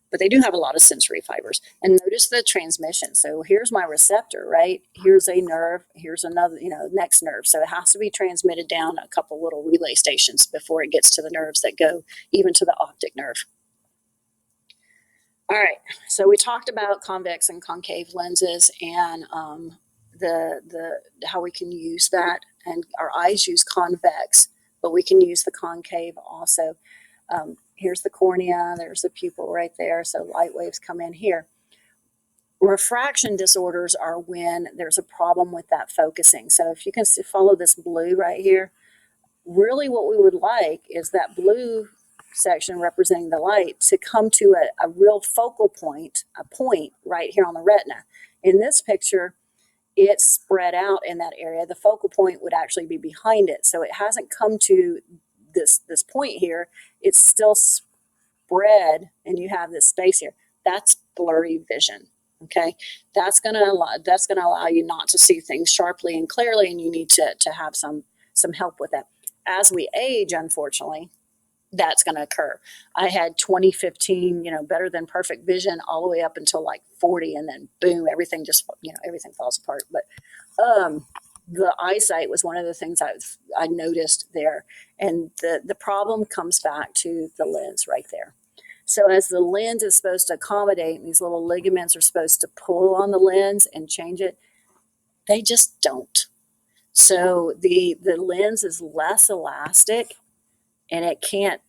But they do have a lot of sensory fibers. And notice the transmission. So here's my receptor, right? Here's a nerve. Here's another, next nerve. So it has to be transmitted down a couple little relay stations before it gets to the nerves that go even to the optic nerve. All right. So we talked about convex and concave lenses, and the how we can use that. And our eyes use convex, but we can use the concave also. Here's the cornea, there's the pupil right there, so light waves come in here. Refraction disorders are when there's a problem with that focusing. So if you can follow this blue right here, really what we would like is that blue section representing the light to come to a real focal point, a point right here on the retina. In this picture, it's spread out in that area. The focal point would actually be behind it. So it hasn't come to this point here. It's still spread, and you have this space here. That's blurry vision. Okay, that's going to allow you not to see things sharply and clearly, and you need to have some help with that. As we age, unfortunately, that's going to occur. I had 2015, better than perfect vision all the way up until like 40, and then boom, everything just everything falls apart. But the eyesight was one of the things I noticed there, and the problem comes back to the lens right there. So as the lens is supposed to accommodate, and these little ligaments are supposed to pull on the lens and change it, they just don't. So the lens is less elastic, and it can't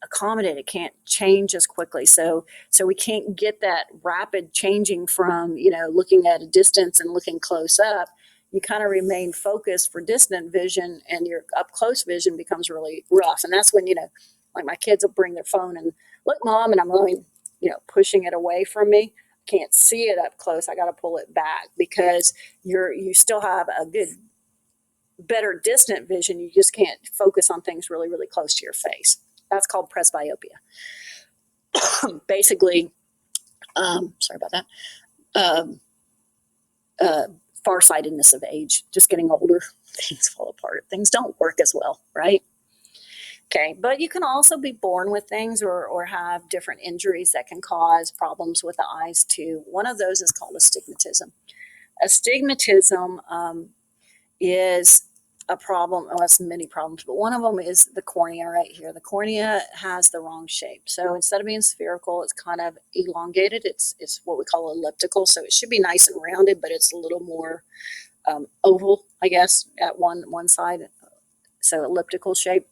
accommodate, it can't change as quickly. So we can't get that rapid changing from, looking at a distance and looking close up. You kind of remain focused for distant vision, and your up close vision becomes really rough. And that's when, like my kids will bring their phone and look, Mom, and I'm going, pushing it away from me. Can't see it up close. I got to pull it back because you still have a good, better distant vision. You just can't focus on things really, really close to your face. That's called presbyopia. Basically, sorry about that. Farsightedness of age, just getting older, things fall apart. Things don't work as well, right? Okay, but you can also be born with things or have different injuries that can cause problems with the eyes too. One of those is called astigmatism. Astigmatism is a problem. Well, it's many problems, but one of them is the cornea right here. The cornea has the wrong shape. So instead of being spherical, it's kind of elongated. It's what we call elliptical. So it should be nice and rounded, but it's a little more oval, I guess, at one side. So elliptical shape.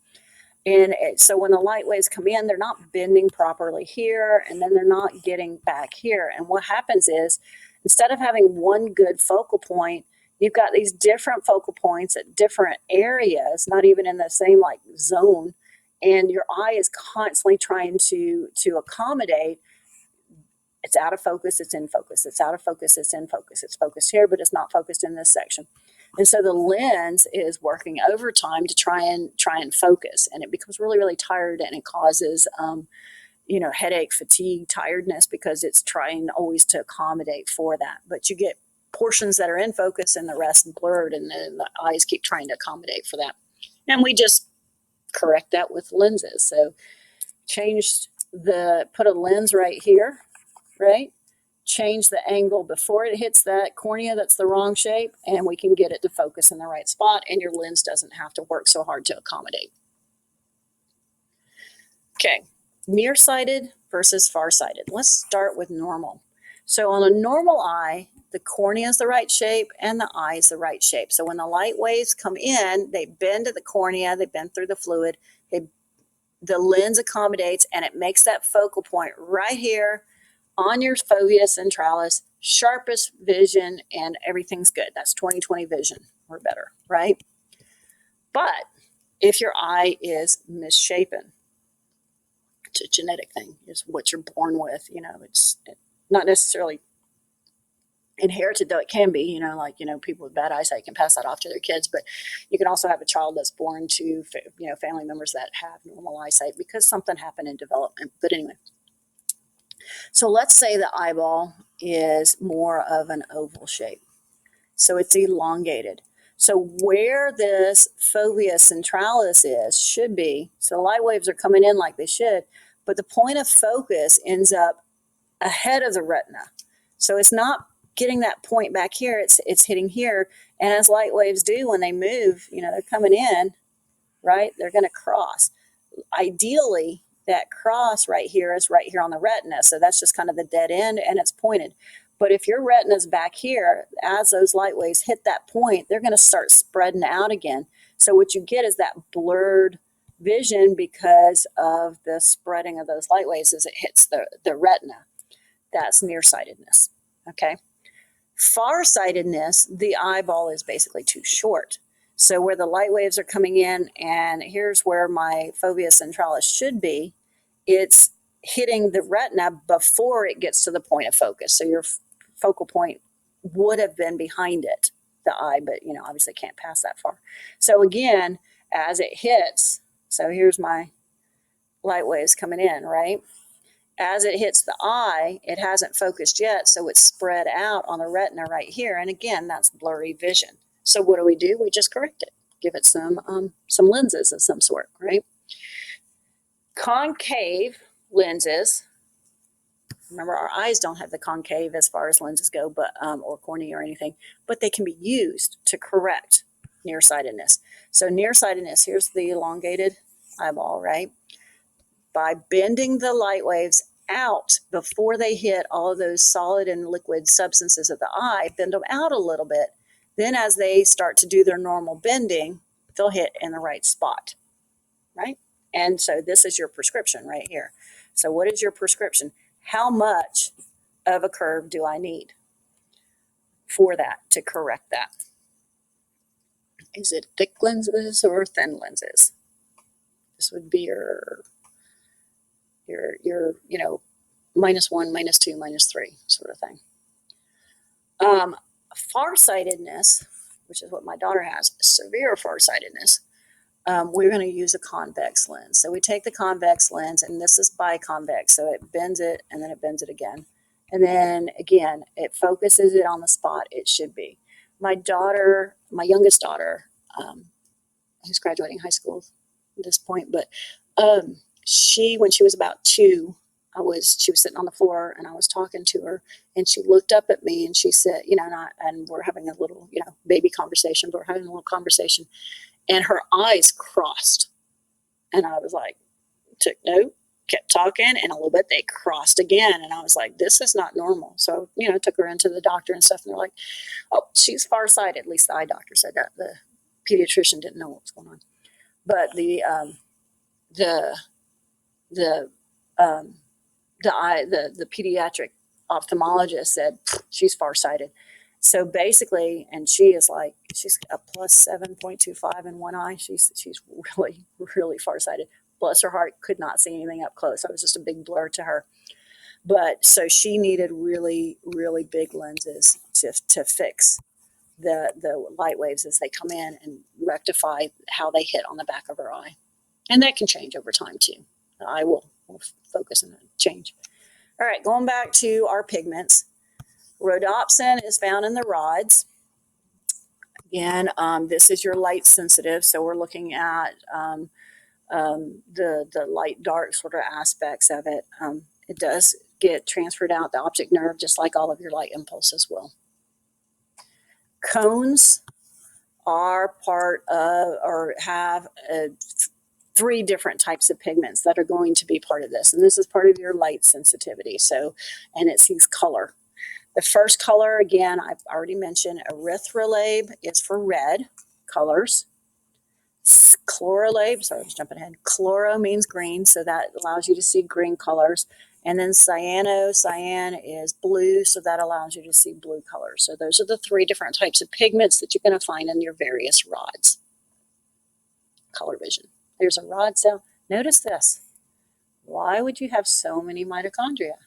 And so when the light waves come in, they're not bending properly here, and then they're not getting back here. And what happens is, instead of having one good focal point, you've got these different focal points at different areas, not even in the same zone, and your eye is constantly trying to accommodate. It's out of focus, it's in focus. It's out of focus, it's in focus. It's focused here, but it's not focused in this section. And so the lens is working overtime to try and focus, and it becomes really, really tired, and it causes headache, fatigue, tiredness, because it's trying always to accommodate for that. But you get portions that are in focus and the rest blurred, and then the eyes keep trying to accommodate for that. And we just correct that with lenses. So put a lens right here, right? Change the angle before it hits that cornea that's the wrong shape, and we can get it to focus in the right spot, and your lens doesn't have to work so hard to accommodate. Okay, nearsighted versus farsighted. Let's start with normal. So on a normal eye, the cornea is the right shape and the eye is the right shape. So when the light waves come in, they bend to the cornea, they bend through the fluid, the lens accommodates, and it makes that focal point right here on your fovea centralis, sharpest vision, and everything's good. That's 20/20 vision or better, right? But if your eye is misshapen, it's a genetic thing. It's what you're born with. It's not necessarily inherited, though it can be. People with bad eyesight can pass that off to their kids, but you can also have a child that's born to family members that have normal eyesight because something happened in development. But anyway. So let's say the eyeball is more of an oval shape. So it's elongated. So where this fovea centralis should be, so light waves are coming in like they should, but the point of focus ends up ahead of the retina. So it's not getting that point back here, it's hitting here. And as light waves do when they move, they're coming in, right? They're going to cross. Ideally, that cross right here is right here on the retina. So that's just kind of the dead end, and it's pointed. But if your retina is back here, as those light waves hit that point, they're going to start spreading out again. So what you get is that blurred vision because of the spreading of those light waves as it hits the retina. That's nearsightedness, okay? Farsightedness, the eyeball is basically too short. So where the light waves are coming in, and here's where my fovea centralis should be, it's hitting the retina before it gets to the point of focus. So your focal point would have been behind it, the eye, but obviously can't pass that far. So again, as it hits, so here's my light waves coming in, right? As it hits the eye, it hasn't focused yet, so it's spread out on the retina right here. And again, that's blurry vision. So what do? We just correct it, give it some lenses of some sort, right? Concave lenses. Remember, our eyes don't have the concave as far as lenses go, but or cornea or anything, but they can be used to correct nearsightedness. So nearsightedness, here's the elongated eyeball, right? By bending the light waves out before they hit all of those solid and liquid substances of the eye, bend them out a little bit. Then as they start to do their normal bending, they'll hit in the right spot, right? And so this is your prescription right here. So what is your prescription? How much of a curve do I need for that to correct that? Is it thick lenses or thin lenses? This would be your -1, -2, -3 sort of thing. Farsightedness, which is what my daughter has, severe farsightedness, we're going to use a convex lens. So we take the convex lens, and this is biconvex, so it bends it and then it bends it again. And then again, it focuses it on the spot it should be. My daughter, my youngest daughter, who's graduating high school at this point, but when she was about 2, she was sitting on the floor and I was talking to her, and she looked up at me and she said, and we're having a little, baby conversation, but we're having a little conversation, and her eyes crossed. And I was like, took note, kept talking, and a little bit they crossed again. And I was like, this is not normal. So, took her into the doctor and stuff, and they're like, oh, she's farsighted. At least the eye doctor said that. The pediatrician didn't know what was going on. But the pediatric ophthalmologist said she's farsighted. So basically, and she's a plus 7.25 in one eye. She's really, really farsighted. Bless her heart, could not see anything up close. I was just a big blur to her. But so she needed really, really big lenses to fix the light waves as they come in and rectify how they hit on the back of her eye. And that can change over time too. The eye will focus and change. All right, going back to our pigments. Rhodopsin is found in the rods. Again, this is your light sensitive, so we're looking at the light dark sort of aspects of it. It does get transferred out the optic nerve, just like all of your light impulses will. Cones are part of, or have 3 different types of pigments that are going to be part of this, and this is part of your light sensitivity. So, and it sees color. The first color, again, I've already mentioned, erythrolabe is for red colors. Chlorolabe, sorry, I was jumping ahead. Chloro means green, so that allows you to see green colors. And then cyan is blue, so that allows you to see blue colors. So those are the 3 different types of pigments that you're going to find in your various rods. Color vision. There's a rod cell. Notice this. Why would you have so many mitochondria?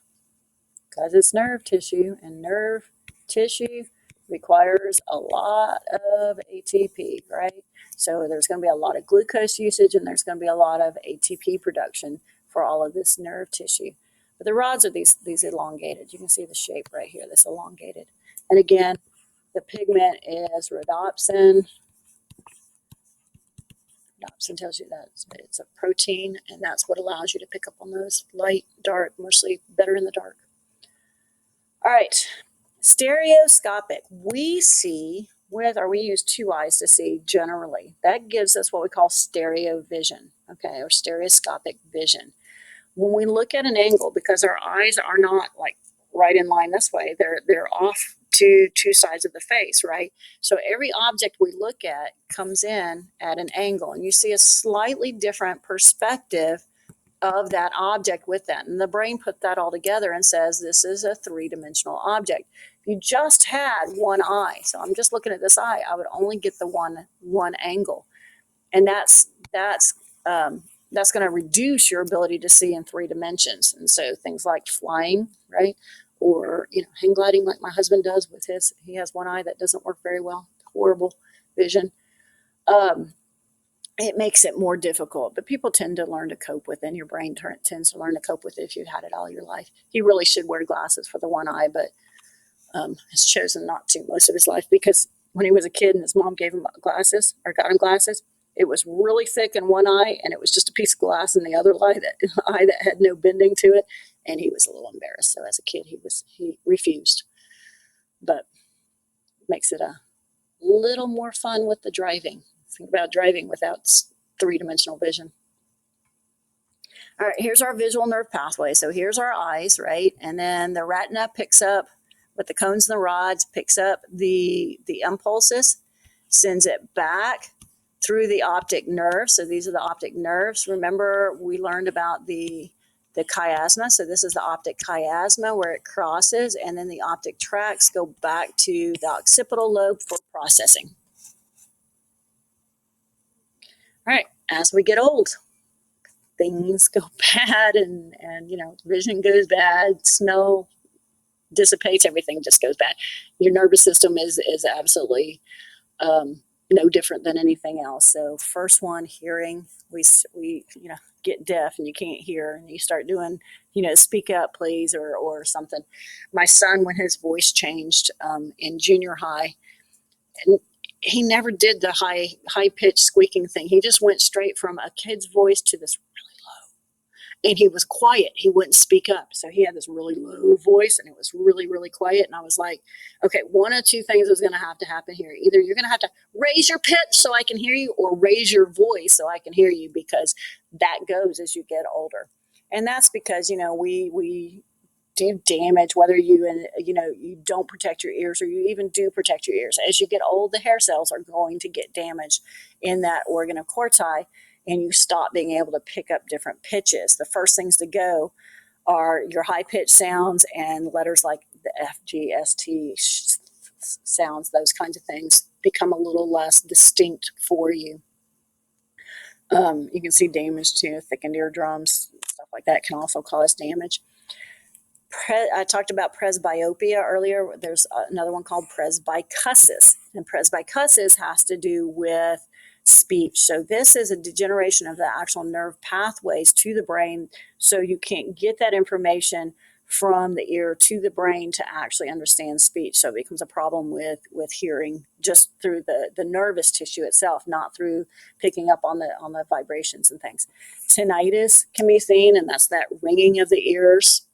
Because it's nerve tissue, and nerve tissue requires a lot of ATP, right? So there's going to be a lot of glucose usage, and there's going to be a lot of ATP production for all of this nerve tissue. But the rods are these elongated. You can see the shape right here, this elongated. And again, the pigment is rhodopsin. Rhodopsin tells you that it's a protein, and that's what allows you to pick up on those light, dark, mostly better in the dark. All right, stereoscopic. We use 2 eyes to see generally. That gives us what we call stereo vision, okay, or stereoscopic vision. When we look at an angle, because our eyes are not like right in line this way, they're off to 2 sides of the face, right? So every object we look at comes in at an angle, and you see a slightly different perspective of that object with that. And the brain put that all together and says, this is a 3-dimensional object. If you just had one eye, so I'm just looking at this eye, I would only get the one angle. And that's that's going to reduce your ability to see in 3 dimensions. And so things like flying, right? Or, hang gliding like my husband does with he has one eye that doesn't work very well, horrible vision. It makes it more difficult, but people tend to learn to cope with it, and your brain tends to learn to cope with it if you've had it all your life. He really should wear glasses for the one eye, but has chosen not to most of his life, because when he was a kid and his mom gave him glasses or got him glasses, it was really thick in one eye and it was just a piece of glass in the other eye that had no bending to it, and he was a little embarrassed. So as a kid, he refused, but makes it a little more fun with the driving. Think about driving without 3-dimensional vision. All right, here's our visual nerve pathway. So here's our eyes, right? And then the retina picks up with the cones and the rods, picks up the impulses, sends it back through the optic nerve. So these are the optic nerves. Remember, we learned about the chiasma. So this is the optic chiasma where it crosses, and then the optic tracts go back to the occipital lobe for processing. All right, as we get old, things go bad, and vision goes bad, smell dissipates, everything just goes bad. Your nervous system is absolutely no different than anything else. So first one, hearing. We get deaf and you can't hear, and you start doing speak up please or something. My son, when his voice changed in junior high, and he never did the high pitched squeaking thing. He just went straight from a kid's voice to this really low, and he was quiet. He wouldn't speak up, so he had this really low voice, and it was really, really quiet. And I was like, okay, one of two things is going to have to happen here. Either you're going to have to raise your pitch so I can hear you, or raise your voice so I can hear you, because that goes as you get older. And that's because we do damage, whether you don't protect your ears or you even do protect your ears. As you get old, the hair cells are going to get damaged in that organ of corti, and you stop being able to pick up different pitches. The first things to go are your high pitch sounds and letters like the F, G, S, T sounds. Those kinds of things become a little less distinct for you. You can see damage to thickened eardrums, stuff like that can also cause damage. I talked about presbyopia earlier. There's another one called presbycusis, and presbycusis has to do with speech. So this is a degeneration of the actual nerve pathways to the brain, so you can't get that information from the ear to the brain to actually understand speech. So it becomes a problem with hearing just through the nervous tissue itself, not through picking up on the vibrations and things. Tinnitus can be seen, and that's that ringing of the ears.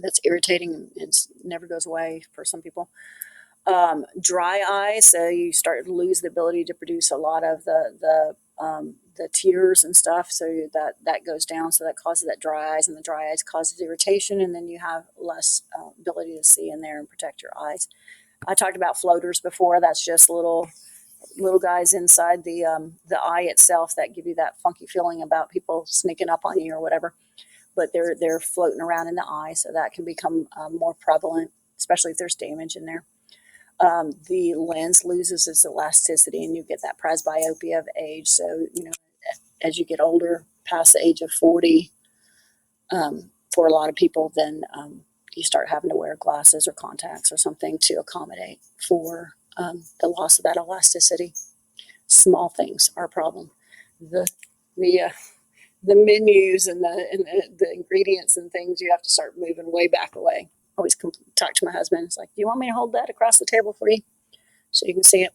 That's irritating. It never goes away for some people. Dry eye, so you start to lose the ability to produce a lot of the tears and stuff. So that goes down. So that causes that dry eyes, and the dry eyes causes irritation, and then you have less ability to see in there and protect your eyes. I talked about floaters before. That's just little guys inside the eye itself that give you that funky feeling about people sneaking up on you or whatever. But they're floating around in the eye, so that can become more prevalent, especially if there's damage in there. The lens loses its elasticity, and you get that presbyopia of age. So, as you get older, past the age of 40, for a lot of people, then you start having to wear glasses or contacts or something to accommodate for the loss of that elasticity. Small things are a problem. The menus and the ingredients and things, you have to start moving way back away. Always talk to my husband. It's like, do you want me to hold that across the table for you so you can see it?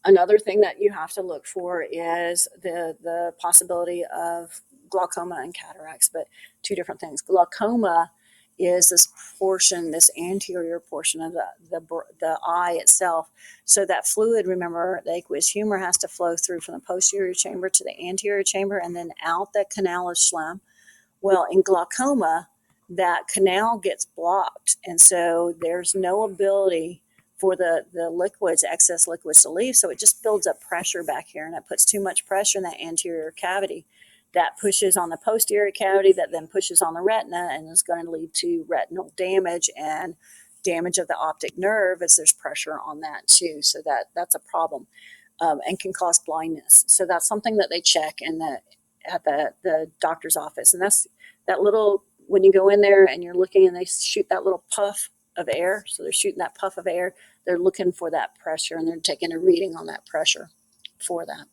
Another thing that you have to look for is the possibility of glaucoma and cataracts, but two different things. Glaucoma is this anterior portion of the eye itself. So that fluid, remember, the aqueous humor has to flow through from the posterior chamber to the anterior chamber and then out the canal of Schlemm. Well, in glaucoma, that canal gets blocked, and so there's no ability for the excess liquids to leave, so it just builds up pressure back here, and it puts too much pressure in that anterior cavity. That pushes on the posterior cavity, that then pushes on the retina, and is going to lead to retinal damage and damage of the optic nerve as there's pressure on that too. So that's a problem. and can cause blindness. So that's something that they check at the doctor's office. And that's that little, when you go in there and you're looking and they shoot that little puff of air. So they're shooting that puff of air. They're looking for that pressure and they're taking a reading on that pressure for that.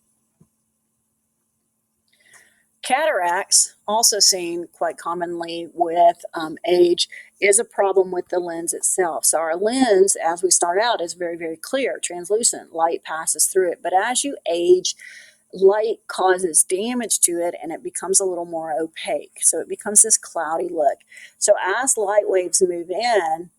Cataracts, also seen quite commonly with age, is a problem with the lens itself. So our lens, as we start out, is very, very clear, translucent. Light passes through it. But as you age, light causes damage to it and it becomes a little more opaque. So it becomes this cloudy look. So as light waves move in,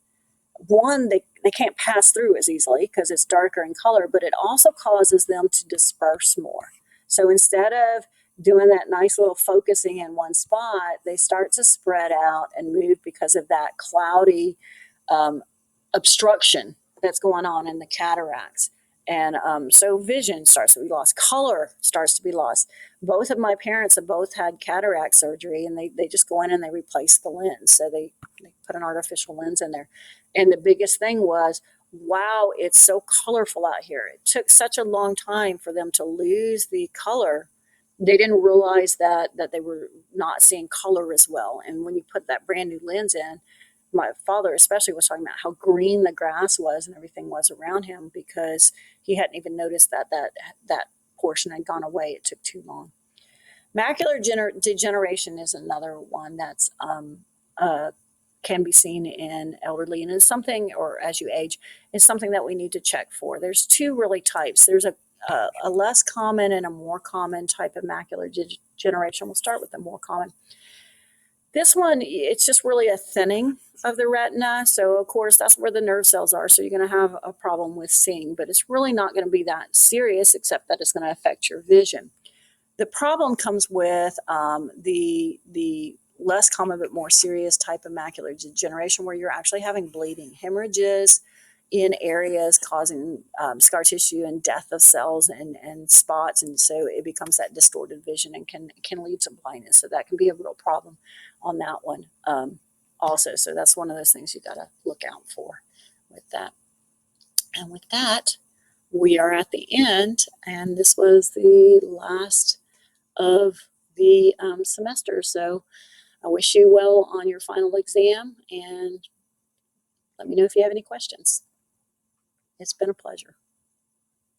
one, they can't pass through as easily because it's darker in color, but it also causes them to disperse more. So instead of doing that nice little focusing in one spot, they start to spread out and move because of that cloudy obstruction that's going on in the cataracts. And so vision starts to be lost. Color starts to be lost. Both of my parents have both had cataract surgery, and they just go in and they replace the lens. So they put an artificial lens in there. And the biggest thing was, wow, it's so colorful out here. It took such a long time for them to lose the color. They didn't realize that they were not seeing color as well. And when you put that brand new lens in, my father especially was talking about how green the grass was and everything was around him because he hadn't even noticed that portion had gone away. It took too long. Macular degeneration is another one that's can be seen in elderly, and it's something, or as you age, is something that we need to check for. There's two really types. There's a less common and a more common type of macular degeneration. We'll start with the more common. This one, it's just really a thinning of the retina. So, of course, that's where the nerve cells are. So you're going to have a problem with seeing, but it's really not going to be that serious, except that it's going to affect your vision. The problem comes with the less common but more serious type of macular degeneration, where you're actually having bleeding, hemorrhages in areas causing scar tissue and death of cells and spots. And so it becomes that distorted vision and can lead to blindness. So that can be a real problem on that one also. So that's one of those things you got to look out for with that. And with that, we are at the end, and this was the last of the semester. So I wish you well on your final exam, and let me know if you have any questions. It's been a pleasure.